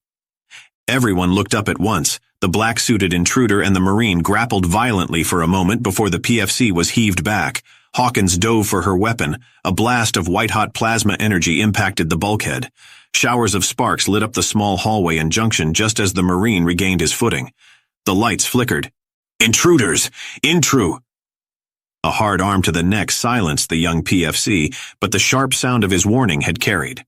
Everyone looked up at once. The black-suited intruder and the Marine grappled violently for a moment before the PFC was heaved back. Hawkins dove for her weapon. A blast of white-hot plasma energy impacted the bulkhead. Showers of sparks lit up the small hallway and junction just as the Marine regained his footing. The lights flickered. "Intruders! Intru!" A hard arm to the neck silenced the young PFC, but the sharp sound of his warning had carried.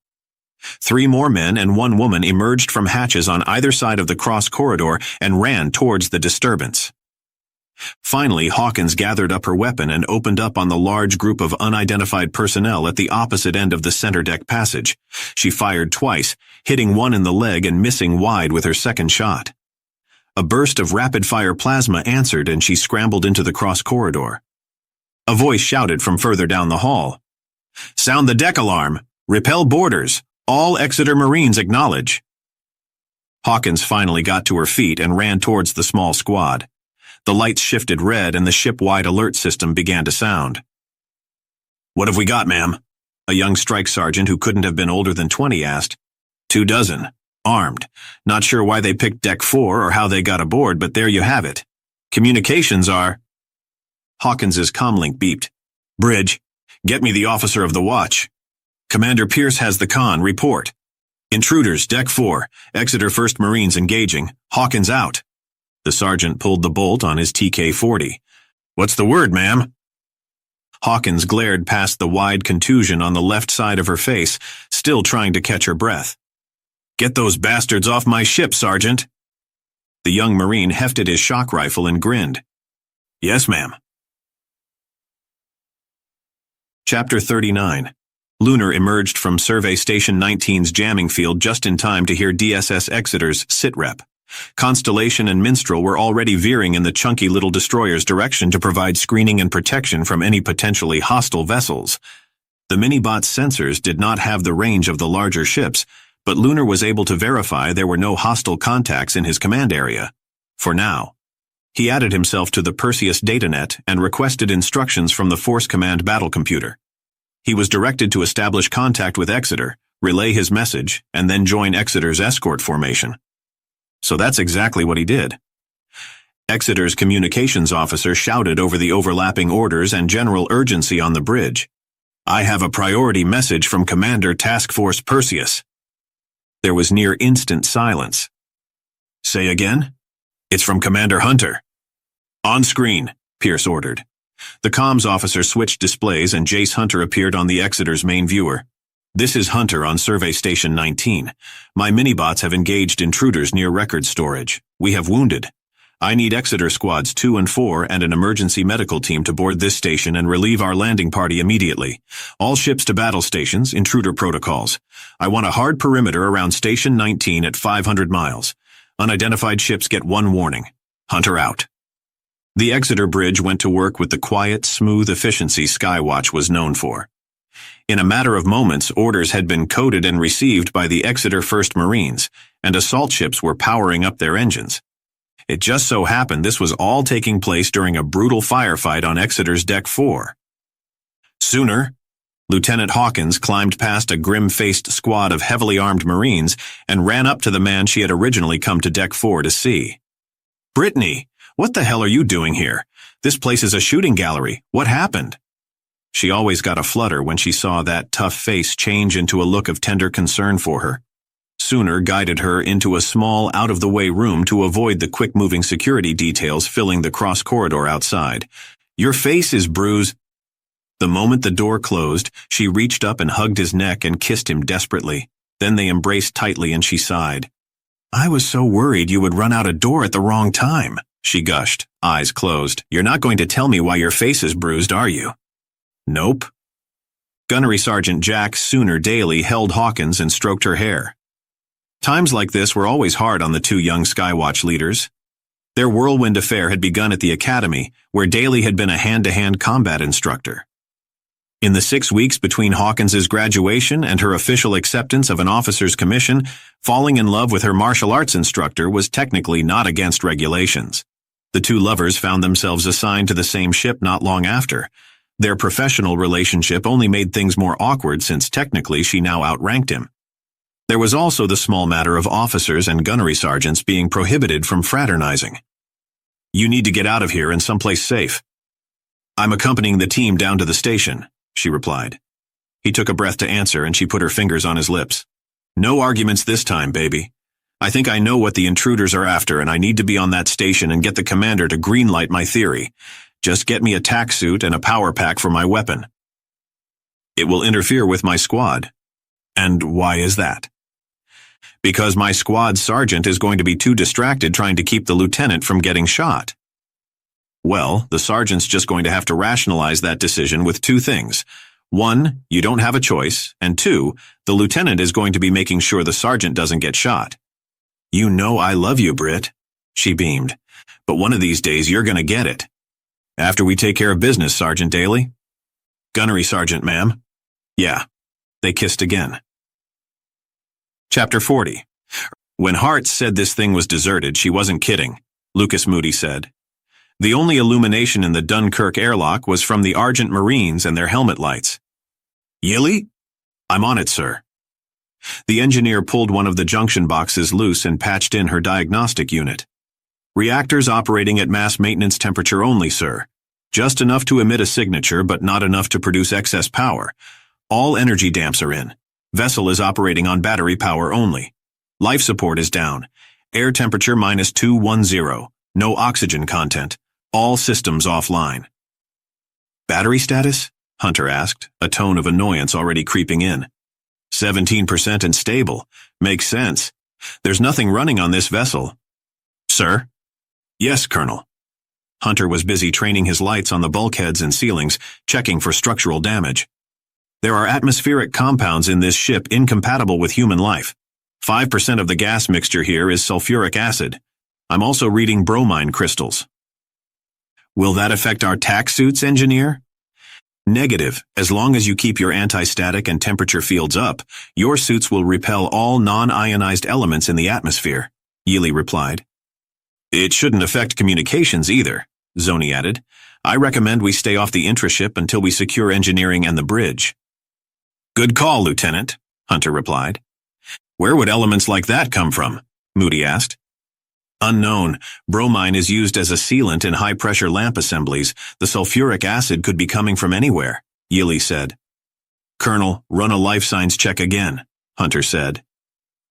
3 more men and 1 woman emerged from hatches on either side of the cross corridor and ran towards the disturbance. Finally, Hawkins gathered up her weapon and opened up on the large group of unidentified personnel at the opposite end of the center deck passage. She fired twice, hitting one in the leg and missing wide with her second shot. A burst of rapid-fire plasma answered and she scrambled into the cross corridor. A voice shouted from further down the hall. "Sound the deck alarm! Repel boarders! All Exeter Marines acknowledge!" Hawkins finally got to her feet and ran towards the small squad. The lights shifted red and the ship-wide alert system began to sound. "What have we got, ma'am?" a young strike sergeant who couldn't have been older than 20 asked. 24, armed. Not sure why they picked Deck 4 or how they got aboard, but there you have it. Communications are... Hawkins's comlink beeped. "Bridge, get me the officer of the watch. Commander Pierce has the con, report. Intruders, Deck 4, Exeter 1st Marines engaging, Hawkins out." The sergeant pulled the bolt on his TK-40. "What's the word, ma'am?" Hawkins glared past the wide contusion on the left side of her face, still trying to catch her breath. "Get those bastards off my ship, Sergeant." The young Marine hefted his shock rifle and grinned. "Yes, ma'am." Chapter 39. Lunar emerged from Survey Station 19's jamming field just in time to hear DSS Exeter's sitrep. Constellation and Minstrel were already veering in the chunky little destroyer's direction to provide screening and protection from any potentially hostile vessels. The Minibot's sensors did not have the range of the larger ships, but Lunar was able to verify there were no hostile contacts in his command area. For now. He added himself to the Perseus datanet and requested instructions from the Force Command battle computer. He was directed to establish contact with Exeter, relay his message, and then join Exeter's escort formation. So that's exactly what he did. Exeter's communications officer shouted over the overlapping orders and general urgency on the bridge. "I have a priority message from Commander Task Force Perseus." There was near instant silence. "Say again?" "It's from Commander Hunter." "On screen," Pierce ordered. The comms officer switched displays and Jace Hunter appeared on the Exeter's main viewer. "This is Hunter on Survey Station 19. My minibots have engaged intruders near record storage. We have wounded. I need Exeter Squads 2 and 4 and an emergency medical team to board this station and relieve our landing party immediately. All ships to battle stations, intruder protocols. I want a hard perimeter around Station 19 at 500 miles. Unidentified ships get 1 warning. Hunter out." The Exeter Bridge went to work with the quiet, smooth efficiency Skywatch was known for. In a matter of moments, orders had been coded and received by the Exeter 1st Marines, and assault ships were powering up their engines. It just so happened this was all taking place during a brutal firefight on Exeter's Deck 4. Sooner, Lieutenant Hawkins climbed past a grim-faced squad of heavily armed Marines and ran up to the man she had originally come to Deck 4 to see. "Brittany, what the hell are you doing here? This place is a shooting gallery. What happened?" She always got a flutter when she saw that tough face change into a look of tender concern for her. Sooner guided her into a small, out-of-the-way room to avoid the quick-moving security details filling the cross corridor outside. "Your face is bruised." The moment the door closed, she reached up and hugged his neck and kissed him desperately. Then they embraced tightly and she sighed. "I was so worried you would run out a door at the wrong time," she gushed, eyes closed. "You're not going to tell me why your face is bruised, are you?" "Nope." Gunnery Sergeant Jack Sooner Daly held Hawkins and stroked her hair. Times like this were always hard on the 2 young Skywatch leaders. Their whirlwind affair had begun at the academy, where Daly had been a hand-to-hand combat instructor. In the 6 weeks between Hawkins's graduation and her official acceptance of an officer's commission, falling in love with her martial arts instructor was technically not against regulations. The two lovers found themselves assigned to the same ship not long after. Their professional relationship only made things more awkward since technically she now outranked him. There was also the small matter of officers and gunnery sergeants being prohibited from fraternizing. "You need to get out of here and someplace safe." "I'm accompanying the team down to the station," she replied. He took a breath to answer, and she put her fingers on his lips. "No arguments this time, baby. I think I know what the intruders are after, and I need to be on that station and get the commander to greenlight my theory. Just get me a tack suit and a power pack for my weapon." "It will interfere with my squad." "And why is that?" "Because my squad sergeant is going to be too distracted trying to keep the lieutenant from getting shot." "Well, the sergeant's just going to have to rationalize that decision with two things. One, you don't have a choice, and two, the lieutenant is going to be making sure the sergeant doesn't get shot." "You know I love you, Britt," she beamed, "but one of these days you're going to get it. After we take care of business, Sergeant Daly." "Gunnery sergeant, ma'am." "Yeah." They kissed again. Chapter 40. When Hart said this thing was deserted, she wasn't kidding, Lucas Moody said. The only illumination in the Dunkirk airlock was from the Argent Marines and their helmet lights. "Yilly?" "I'm on it, sir." The engineer pulled one of the junction boxes loose and patched in her diagnostic unit. "Reactors operating at mass maintenance temperature only, sir. Just enough to emit a signature, but not enough to produce excess power. All energy damps are in. Vessel is operating on battery power only. Life support is down. Air temperature -210. No oxygen content. All systems offline." "Battery status?" Hunter asked, a tone of annoyance already creeping in. 17% and stable. Makes sense. There's nothing running on this vessel." "Sir?" "Yes, Colonel." Hunter was busy training his lights on the bulkheads and ceilings, checking for structural damage. "There are atmospheric compounds in this ship incompatible with human life. 5% of the gas mixture here is sulfuric acid. I'm also reading bromine crystals." "Will that affect our tack suits, engineer?" "Negative. As long as you keep your anti-static and temperature fields up, your suits will repel all non-ionized elements in the atmosphere," Yili replied. "It shouldn't affect communications either," Zoni added. "I recommend we stay off the intraship until we secure engineering and the bridge." "Good call, Lieutenant," Hunter replied. "Where would elements like that come from?" Moody asked. "Unknown. Bromine is used as a sealant in high-pressure lamp assemblies. The sulfuric acid could be coming from anywhere," Yili said. "Colonel, run a life signs check again," Hunter said.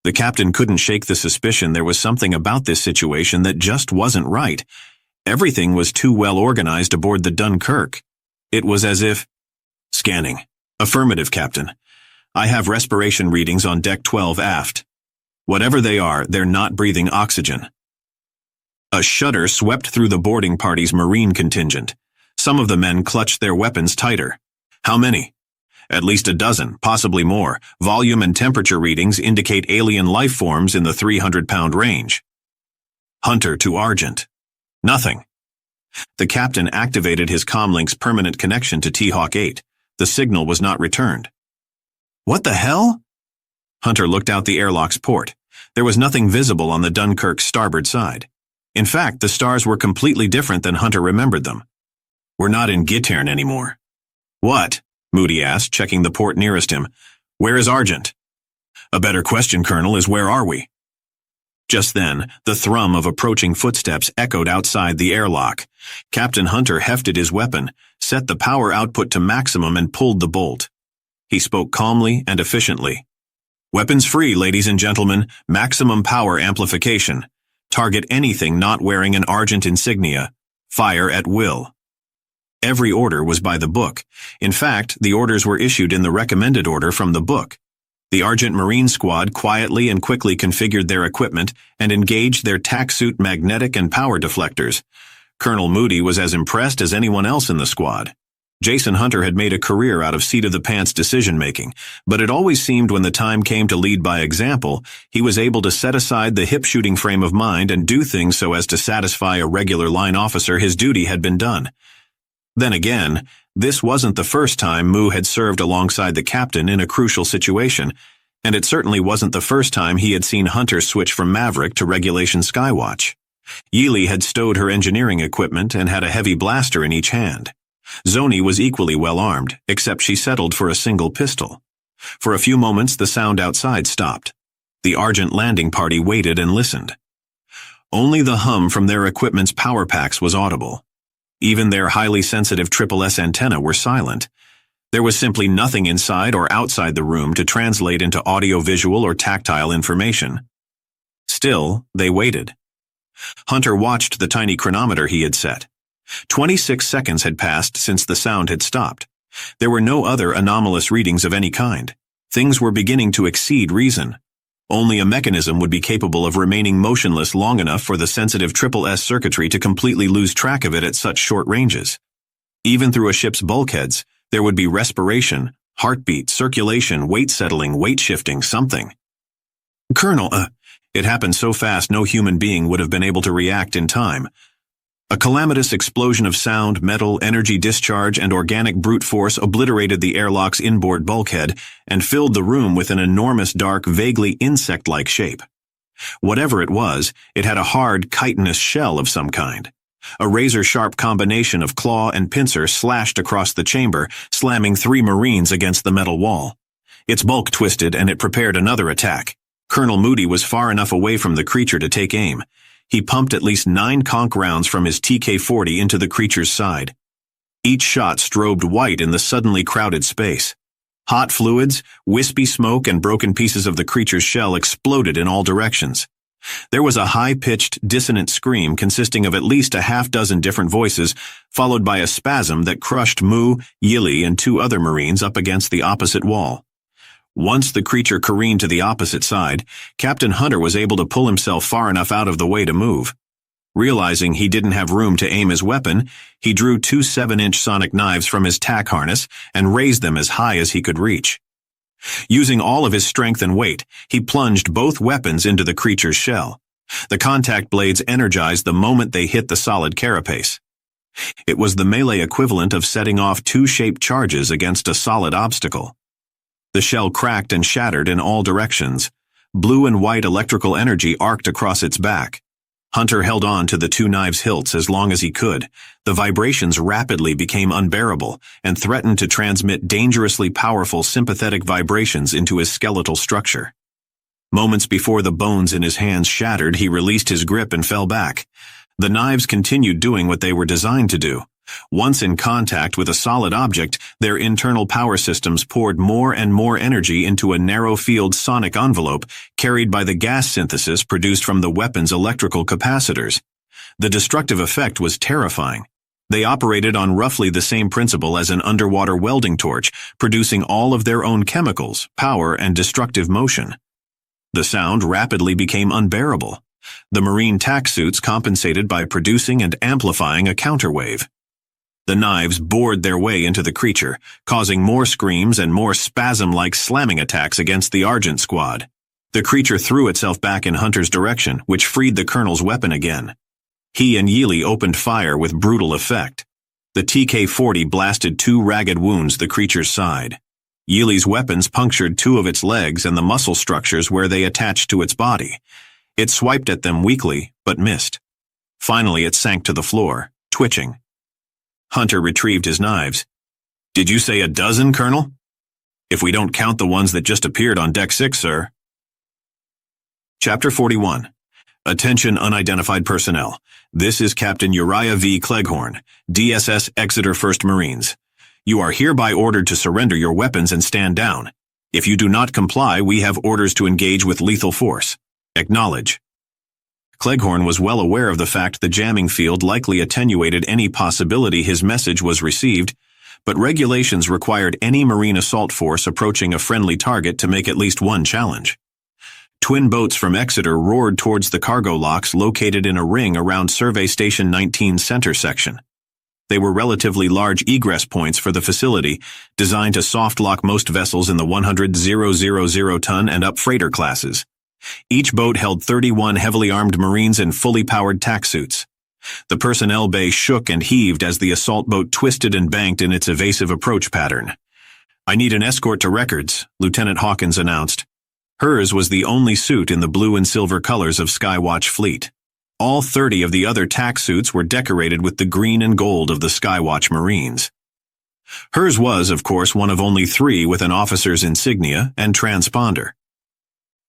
The captain couldn't shake the suspicion there was something about this situation that just wasn't right. Everything was too well organized aboard the Dunkirk. It was as if... "Scanning. Affirmative, Captain. I have respiration readings on Deck 12 aft. Whatever they are, they're not breathing oxygen." A shudder swept through the boarding party's Marine contingent. Some of the men clutched their weapons tighter. "How many?" "At least a dozen, possibly more. Volume and temperature readings indicate alien life forms in the 300-pound range." Hunter to Argent. "Nothing." The captain activated his comlink's permanent connection to T-Hawk 8. The signal was not returned. "What the hell?" Hunter looked out the airlock's port. There was nothing visible on the Dunkirk's starboard side. In fact, the stars were completely different than Hunter remembered them. "We're not in Gitairn anymore." "What?" Moody asked, checking the port nearest him. "Where is Argent?" "A better question, Colonel, is where are we?" Just then, the thrum of approaching footsteps echoed outside the airlock. Captain Hunter hefted his weapon, set the power output to maximum, and pulled the bolt. He spoke calmly and efficiently. "Weapons free, ladies and gentlemen. Maximum power amplification. Target anything not wearing an Argent insignia. Fire at will." Every order was by the book. In fact, the orders were issued in the recommended order from the book. The Argent Marine Squad quietly and quickly configured their equipment and engaged their tack suit magnetic and power deflectors. Colonel Moody was as impressed as anyone else in the squad. Jason Hunter had made a career out of seat-of-the-pants decision-making, but it always seemed when the time came to lead by example, he was able to set aside the hip-shooting frame of mind and do things so as to satisfy a regular line officer his duty had been done. Then again, this wasn't the first time Mu had served alongside the captain in a crucial situation, and it certainly wasn't the first time he had seen Hunter switch from Maverick to regulation Skywatch. Yili had stowed her engineering equipment and had a heavy blaster in each hand. Zoni was equally well armed, except she settled for a single pistol. For a few moments, the sound outside stopped. The Argent landing party waited and listened. Only the hum from their equipment's power packs was audible. Even their highly sensitive SSS antenna were silent. There was simply nothing inside or outside the room to translate into audio-visual or tactile information. Still, they waited. Hunter watched the tiny chronometer he had set. 26 seconds had passed since the sound had stopped. There were no other anomalous readings of any kind. Things were beginning to exceed reason. Only a mechanism would be capable of remaining motionless long enough for the sensitive SSS circuitry to completely lose track of it at such short ranges. Even through a ship's bulkheads, there would be respiration, heartbeat, circulation, weight settling, weight shifting, something. Colonel, it happened so fast no human being would have been able to react in time. A calamitous explosion of sound, metal, energy discharge, and organic brute force obliterated the airlock's inboard bulkhead and filled the room with an enormous dark, vaguely insect-like shape. Whatever it was, it had a hard, chitinous shell of some kind. A razor-sharp combination of claw and pincer slashed across the chamber, slamming 3 Marines against the metal wall. Its bulk twisted and it prepared another attack. Colonel Moody was far enough away from the creature to take aim. He pumped at least 9 conch rounds from his TK-40 into the creature's side. Each shot strobed white in the suddenly crowded space. Hot fluids, wispy smoke, and broken pieces of the creature's shell exploded in all directions. There was a high-pitched, dissonant scream consisting of at least a half-dozen different voices, followed by a spasm that crushed Mu, Yili, and 2 other Marines up against the opposite wall. Once the creature careened to the opposite side, Captain Hunter was able to pull himself far enough out of the way to move. Realizing he didn't have room to aim his weapon, he drew 2 7-inch sonic knives from his tack harness and raised them as high as he could reach. Using all of his strength and weight, he plunged both weapons into the creature's shell. The contact blades energized the moment they hit the solid carapace. It was the melee equivalent of setting off 2 shaped charges against a solid obstacle. The shell cracked and shattered in all directions. Blue and white electrical energy arced across its back. Hunter held on to the 2 knives' hilts as long as he could. The vibrations rapidly became unbearable and threatened to transmit dangerously powerful sympathetic vibrations into his skeletal structure. Moments before the bones in his hands shattered, he released his grip and fell back. The knives continued doing what they were designed to do. Once in contact with a solid object, their internal power systems poured more and more energy into a narrow-field sonic envelope carried by the gas synthesis produced from the weapon's electrical capacitors. The destructive effect was terrifying. They operated on roughly the same principle as an underwater welding torch, producing all of their own chemicals, power, and destructive motion. The sound rapidly became unbearable. The marine tack suits compensated by producing and amplifying a counterwave. The knives bored their way into the creature, causing more screams and more spasm-like slamming attacks against the Argent squad. The creature threw itself back in Hunter's direction, which freed the colonel's weapon again. He and Yili opened fire with brutal effect. The TK-40 blasted 2 ragged wounds the creature's side. Yili's weapons punctured 2 of its legs and the muscle structures where they attached to its body. It swiped at them weakly, but missed. Finally, it sank to the floor, twitching. Hunter retrieved his knives. "Did you say a dozen, Colonel?" "If we don't count the ones that just appeared on Deck 6, sir." Chapter 41. Attention unidentified personnel. This is Captain Uriah V. Cleghorn, DSS Exeter 1st Marines. You are hereby ordered to surrender your weapons and stand down. If you do not comply, we have orders to engage with lethal force. Acknowledge. Cleghorn was well aware of the fact the jamming field likely attenuated any possibility his message was received, but regulations required any Marine assault force approaching a friendly target to make at least one challenge. Twin boats from Exeter roared towards the cargo locks located in a ring around Survey Station 19 Center section. They were relatively large egress points for the facility, designed to soft-lock most vessels in the 100,000-ton and up freighter classes. Each boat held 31 heavily armed Marines in fully powered tack suits. The personnel bay shook and heaved as the assault boat twisted and banked in its evasive approach pattern. "I need an escort to Records," Lieutenant Hawkins announced. Hers was the only suit in the blue and silver colors of Skywatch fleet. All 30 of the other tack suits were decorated with the green and gold of the Skywatch Marines. Hers was, of course, one of only 3 with an officer's insignia and transponder.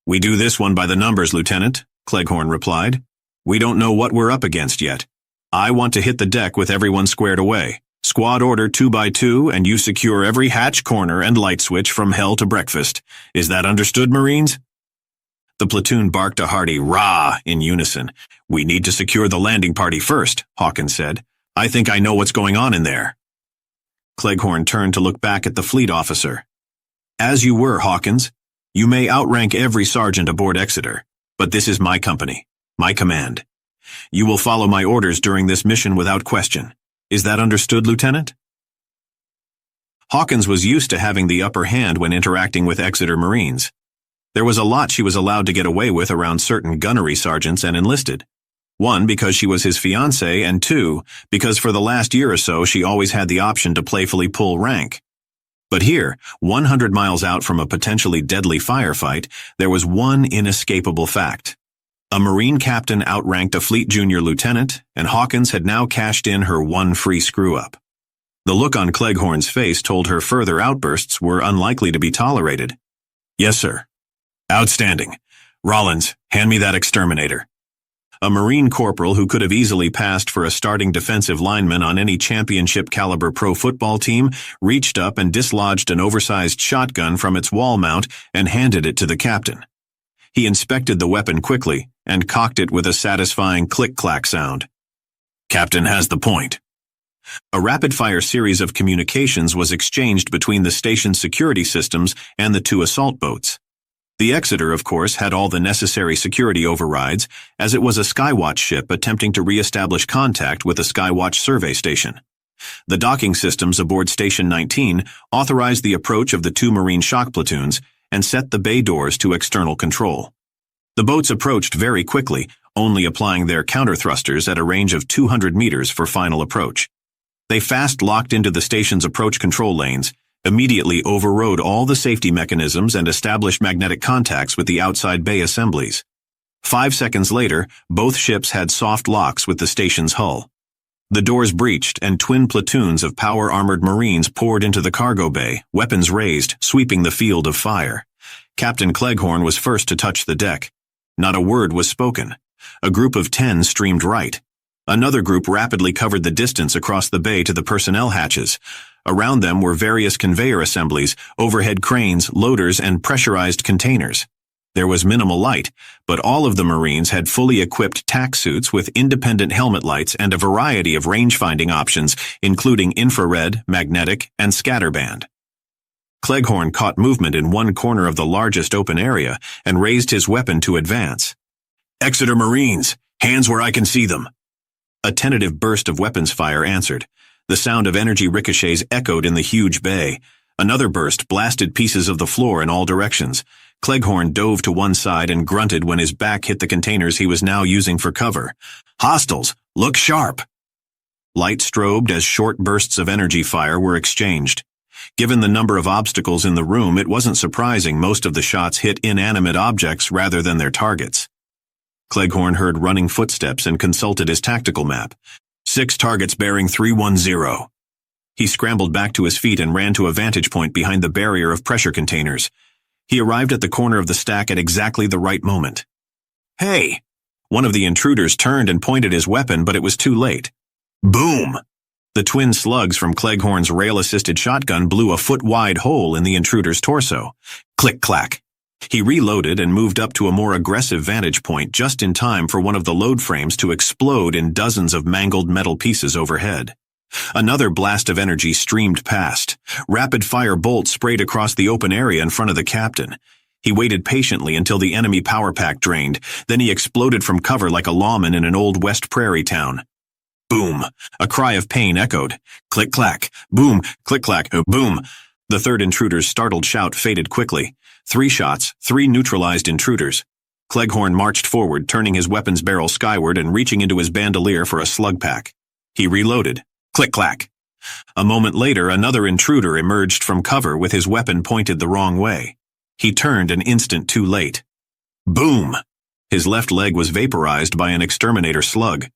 "We do this one by the numbers, Lieutenant," Cleghorn replied. "We don't know what we're up against yet. I want to hit the deck with everyone squared away. Squad order 2 by 2, and you secure every hatch corner and light switch from hell to breakfast. Is that understood, Marines?" The platoon barked a hearty "Rah!" in unison. "We need to secure the landing party first," Hawkins said. "I think I know what's going on in there." Cleghorn turned to look back at the fleet officer. "As you were, Hawkins. You may outrank every sergeant aboard Exeter, but this is my company, my command. You will follow my orders during this mission without question. Is that understood, Lieutenant?" Hawkins was used to having the upper hand when interacting with Exeter Marines. There was a lot she was allowed to get away with around certain gunnery sergeants and enlisted. 1, because she was his fiancée, and 2, because for the last year or so she always had the option to playfully pull rank. But here, 100 miles out from a potentially deadly firefight, there was one inescapable fact. A Marine captain outranked a fleet junior lieutenant, and Hawkins had now cashed in her one free screw-up. The look on Cleghorn's face told her further outbursts were unlikely to be tolerated. "Yes, sir." "Outstanding. Rollins, hand me that exterminator." A Marine corporal who could have easily passed for a starting defensive lineman on any championship-caliber pro football team reached up and dislodged an oversized shotgun from its wall mount and handed it to the captain. He inspected the weapon quickly and cocked it with a satisfying click-clack sound. "Captain has the point." A rapid-fire series of communications was exchanged between the station's security systems and the 2 assault boats. The Exeter, of course, had all the necessary security overrides, as it was a Skywatch ship attempting to re-establish contact with a Skywatch survey station. The docking systems aboard Station 19 authorized the approach of the 2 Marine shock platoons and set the bay doors to external control. The boats approached very quickly, only applying their counter-thrusters at a range of 200 meters for final approach. They fast locked into the station's approach control lanes, immediately overrode all the safety mechanisms and established magnetic contacts with the outside bay assemblies. 5 seconds later, both ships had soft locks with the station's hull. The doors breached, and twin platoons of power-armored Marines poured into the cargo bay, weapons raised, sweeping the field of fire. Captain Cleghorn was first to touch the deck. Not a word was spoken. A group of 10 streamed right. Another group rapidly covered the distance across the bay to the personnel hatches. Around them were various conveyor assemblies, overhead cranes, loaders, and pressurized containers. There was minimal light, but all of the Marines had fully equipped tack suits with independent helmet lights and a variety of range-finding options, including infrared, magnetic, and scatterband. Cleghorn caught movement in one corner of the largest open area and raised his weapon to advance. "Exeter Marines, hands where I can see them." A tentative burst of weapons fire answered. The sound of energy ricochets echoed in the huge bay. Another burst blasted pieces of the floor in all directions. Cleghorn dove to one side and grunted when his back hit the containers he was now using for cover. "Hostiles, look sharp!" Light strobed as short bursts of energy fire were exchanged. Given the number of obstacles in the room, it wasn't surprising most of the shots hit inanimate objects rather than their targets. Cleghorn heard running footsteps and consulted his tactical map. 6 targets bearing 310. He scrambled back to his feet and ran to a vantage point behind the barrier of pressure containers. He arrived at the corner of the stack at exactly the right moment. "Hey!" One of the intruders turned and pointed his weapon, but it was too late. Boom! The twin slugs from Cleghorn's rail-assisted shotgun blew a foot-wide hole in the intruder's torso. Click-clack. He reloaded and moved up to a more aggressive vantage point just in time for one of the load frames to explode in dozens of mangled metal pieces overhead. Another blast of energy streamed past. Rapid-fire bolts sprayed across the open area in front of the captain. He waited patiently until the enemy power pack drained, then he exploded from cover like a lawman in an old West Prairie town. Boom! A cry of pain echoed. Click-clack. Boom! Click-clack. Boom! The third intruder's startled shout faded quickly. 3 shots, 3 neutralized intruders. Cleghorn marched forward, turning his weapon's barrel skyward and reaching into his bandolier for a slug pack. He reloaded. Click-clack. A moment later, another intruder emerged from cover with his weapon pointed the wrong way. He turned an instant too late. Boom! His left leg was vaporized by an exterminator slug.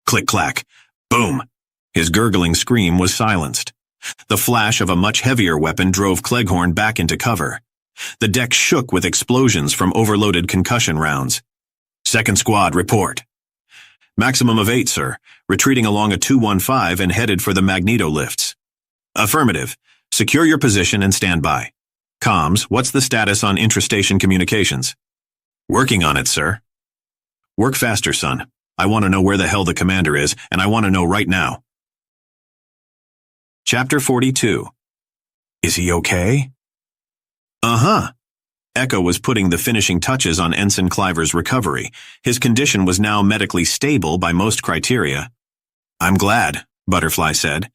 Click-clack. Boom! His gurgling scream was silenced. The flash of a much heavier weapon drove Cleghorn back into cover. The deck shook with explosions from overloaded concussion rounds. Second squad, report. Maximum of 8, sir. Retreating along a 215 and headed for the magneto lifts. Affirmative. Secure your position and stand by. Comms, what's the status on intrastation communications? Working on it, sir. Work faster, son. I want to know where the hell the commander is, and I want to know right now. Chapter 42. Is he okay? Uh-huh. Echo was putting the finishing touches on Ensign Cliver's recovery. His condition was now medically stable by most criteria. I'm glad, Butterfly said.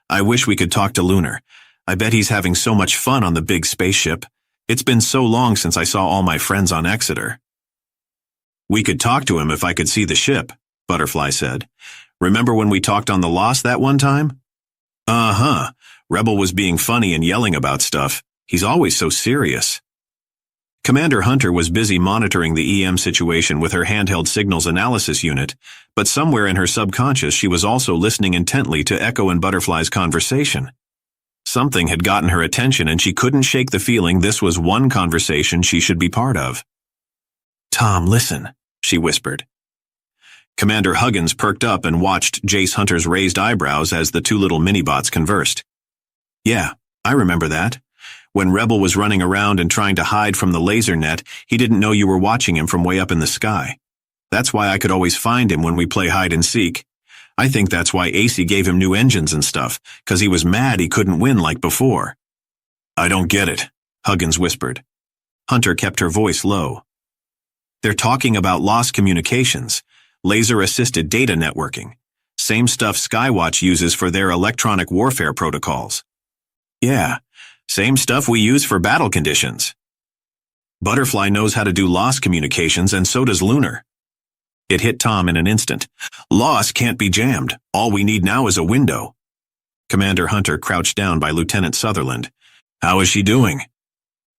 I wish we could talk to Lunar. I bet he's having so much fun on the big spaceship. It's been so long since I saw all my friends on Exeter. We could talk to him if I could see the ship, Butterfly said. Remember when we talked on the Lost that one time? Uh-huh. Rebel was being funny and yelling about stuff. He's always so serious. Commander Hunter was busy monitoring the EM situation with her handheld signals analysis unit, but somewhere in her subconscious she was also listening intently to Echo and Butterfly's conversation. Something had gotten her attention and she couldn't shake the feeling this was one conversation she should be part of. Tom, listen, she whispered. Commander Huggins perked up and watched Jace Hunter's raised eyebrows as the two little minibots conversed. Yeah, I remember that. When Rebel was running around and trying to hide from the laser net, he didn't know you were watching him from way up in the sky. That's why I could always find him when we play hide and seek. I think that's why AC gave him new engines and stuff, 'cause he was mad he couldn't win like before. I don't get it, Huggins whispered. Hunter kept her voice low. They're talking about lost communications, laser-assisted data networking, same stuff Skywatch uses for their electronic warfare protocols. Yeah, same stuff we use for battle conditions. Butterfly knows how to do lost communications, and so does Lunar. It hit Tom in an instant. Lost can't be jammed. All we need now is a window. Commander Hunter crouched down by Lieutenant Sutherland. How is she doing?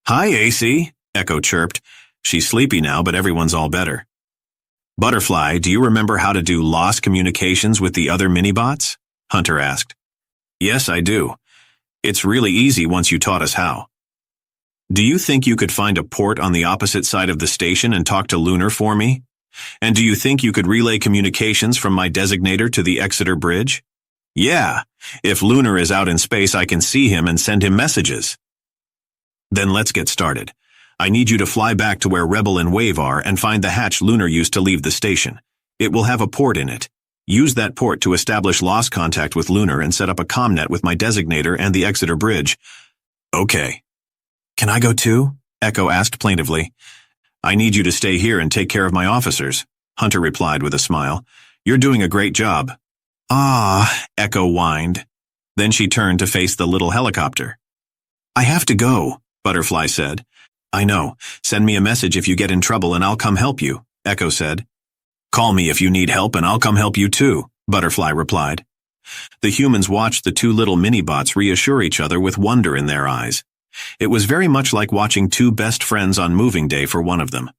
Hi, AC, Echo chirped. She's sleepy now, but everyone's all better. Butterfly, do you remember how to do lost communications with the other minibots? Hunter asked. Yes, I do. It's really easy once you taught us how. Do you think you could find a port on the opposite side of the station and talk to Lunar for me? And do you think you could relay communications from my designator to the Exeter Bridge? Yeah, if Lunar is out in space, I can see him and send him messages. Then let's get started. I need you to fly back to where Rebel and Wave are and find the hatch Lunar used to leave the station. It will have a port in it. Use that port to establish lost contact with Lunar and set up a comnet with my designator and the Exeter Bridge. Okay. Can I go too? Echo asked plaintively. I need you to stay here and take care of my officers, Hunter replied with a smile. You're doing a great job. Ah, Echo whined. Then she turned to face the little helicopter. I have to go, Butterfly said. I know. Send me a message if you get in trouble and I'll come help you, Echo said. Call me if you need help and I'll come help you too, Butterfly replied. The humans watched the two little mini-bots reassure each other with wonder in their eyes. It was very much like watching two best friends on moving day for one of them.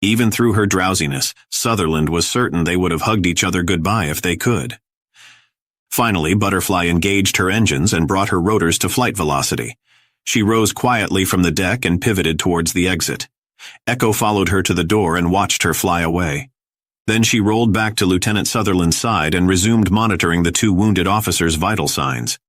Even through her drowsiness, Sutherland was certain they would have hugged each other goodbye if they could. Finally, Butterfly engaged her engines and brought her rotors to flight velocity. She rose quietly from the deck and pivoted towards the exit. Echo followed her to the door and watched her fly away. Then she rolled back to Lieutenant Sutherland's side and resumed monitoring the two wounded officers' vital signs.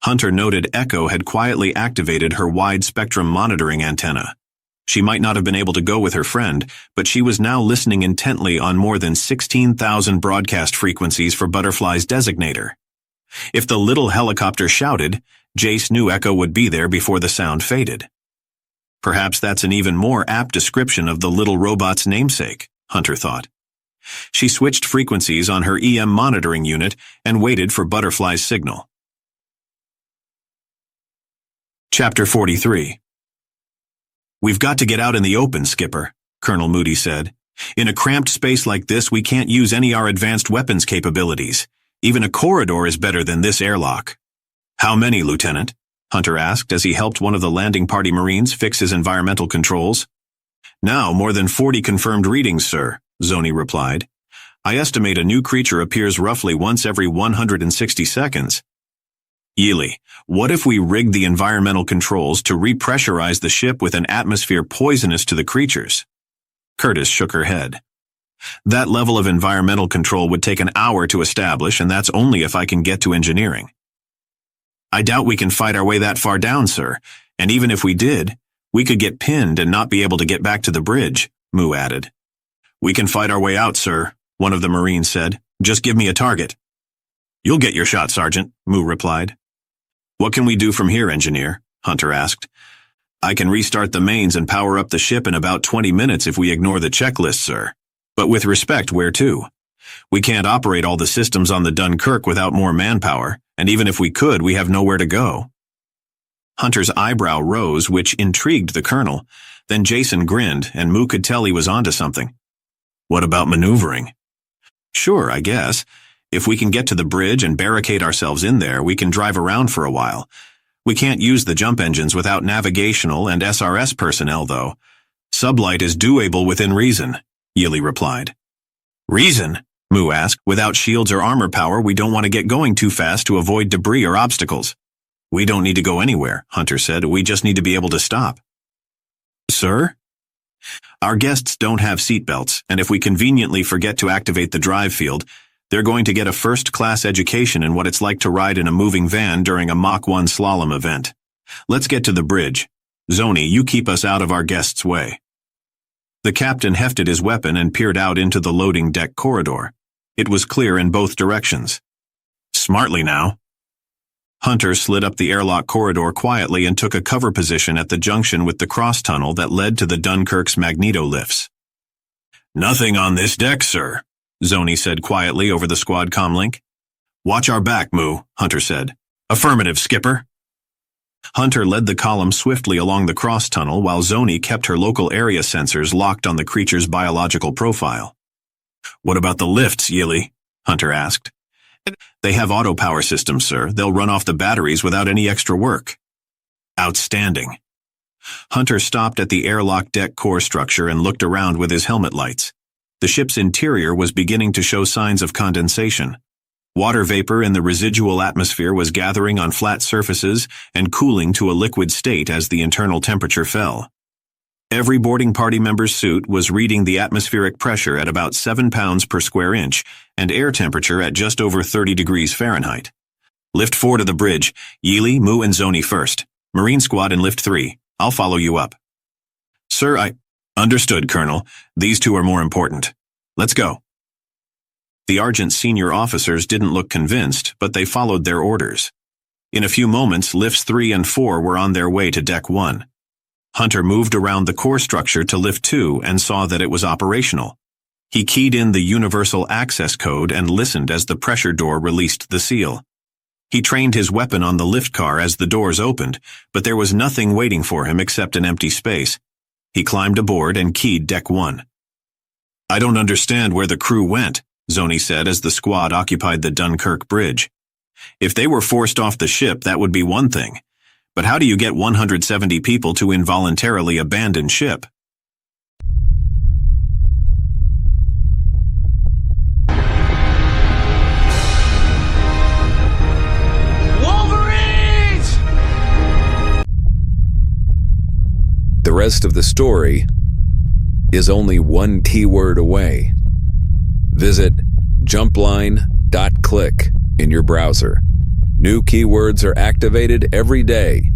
Hunter noted Echo had quietly activated her wide-spectrum monitoring antenna. She might not have been able to go with her friend, but she was now listening intently on more than 16,000 broadcast frequencies for Butterfly's designator. If the little helicopter shouted, Jace knew Echo would be there before the sound faded. Perhaps that's an even more apt description of the little robot's namesake, Hunter thought. She switched frequencies on her EM monitoring unit and waited for Butterfly's signal. Chapter 43. We've got to get out in the open, Skipper, Colonel Moody said. In a cramped space like this, we can't use any of our advanced weapons capabilities. Even a corridor is better than this airlock. How many, Lieutenant? Hunter asked as he helped one of the landing party Marines fix his environmental controls. Now, more than 40 confirmed readings, sir, Zoni replied. I estimate a new creature appears roughly once every 160 seconds. Yeely, what if we rigged the environmental controls to repressurize the ship with an atmosphere poisonous to the creatures? Curtis shook her head. That level of environmental control would take an hour to establish, and that's only if I can get to engineering. I doubt we can fight our way that far down, sir, and even if we did, we could get pinned and not be able to get back to the bridge, Mu added. We can fight our way out, sir, one of the Marines said. Just give me a target. You'll get your shot, Sergeant, Mu replied. What can we do from here, engineer? Hunter asked. I can restart the mains and power up the ship in about 20 minutes if we ignore the checklist, sir. But with respect, where to? We can't operate all the systems on the Dunkirk without more manpower, and even if we could, we have nowhere to go. Hunter's eyebrow rose, which intrigued the colonel. Then Jason grinned, and Mu could tell he was onto something. What about maneuvering? Sure, I guess. If we can get to the bridge and barricade ourselves in there, we can drive around for a while. We can't use the jump engines without navigational and SRS personnel, though. Sublight is doable within reason, Yeely replied. Reason? Mu asked. Without shields or armor power, we don't want to get going too fast to avoid debris or obstacles. We don't need to go anywhere, Hunter said. We just need to be able to stop. Sir? Our guests don't have seatbelts, and if we conveniently forget to activate the drive field, they're going to get a first-class education in what it's like to ride in a moving van during a Mach 1 slalom event. Let's get to the bridge. Zoni, you keep us out of our guests' way. The captain hefted his weapon and peered out into the loading deck corridor. It was clear in both directions. Smartly now. Hunter slid up the airlock corridor quietly and took a cover position at the junction with the cross-tunnel that led to the Dunkirk's magneto-lifts. Nothing on this deck, sir, Zoni said quietly over the squad comlink. Watch our back, Mu, Hunter said. Affirmative, skipper. Hunter led the column swiftly along the cross-tunnel while Zoni kept her local area sensors locked on the creature's biological profile. What about the lifts, Yeely? Hunter asked. They have auto-power systems, sir. They'll run off the batteries without any extra work. Outstanding. Hunter stopped at the airlock deck core structure and looked around with his helmet lights. The ship's interior was beginning to show signs of condensation. Water vapor in the residual atmosphere was gathering on flat surfaces and cooling to a liquid state as the internal temperature fell. Every boarding party member's suit was reading the atmospheric pressure at about 7 pounds per square inch and air temperature at just over 30 degrees Fahrenheit. Lift 4 to the bridge. Yeely, Mu, and Zoni first. Marine Squad in Lift 3. I'll follow you up. Sir, I... Understood, Colonel. These two are more important. Let's go. The Argent senior officers didn't look convinced, but they followed their orders. In a few moments, Lifts 3 and 4 were on their way to Deck 1. Hunter moved around the core structure to Lift 2 and saw that it was operational. He keyed in the universal access code and listened as the pressure door released the seal. He trained his weapon on the lift car as the doors opened, but there was nothing waiting for him except an empty space. He climbed aboard and keyed Deck 1. I don't understand where the crew went, Zoni said as the squad occupied the Dunkirk bridge. If they were forced off the ship, that would be one thing. But how do you get 170 people to involuntarily abandon ship? Wolverines! The rest of the story is only one keyword away. Visit jumpline.click in your browser. New keywords are activated every day.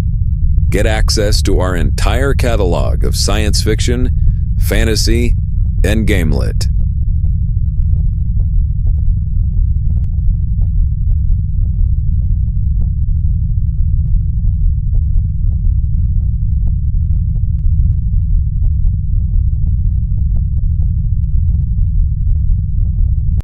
Get access to our entire catalog of science fiction, fantasy, and gamelit.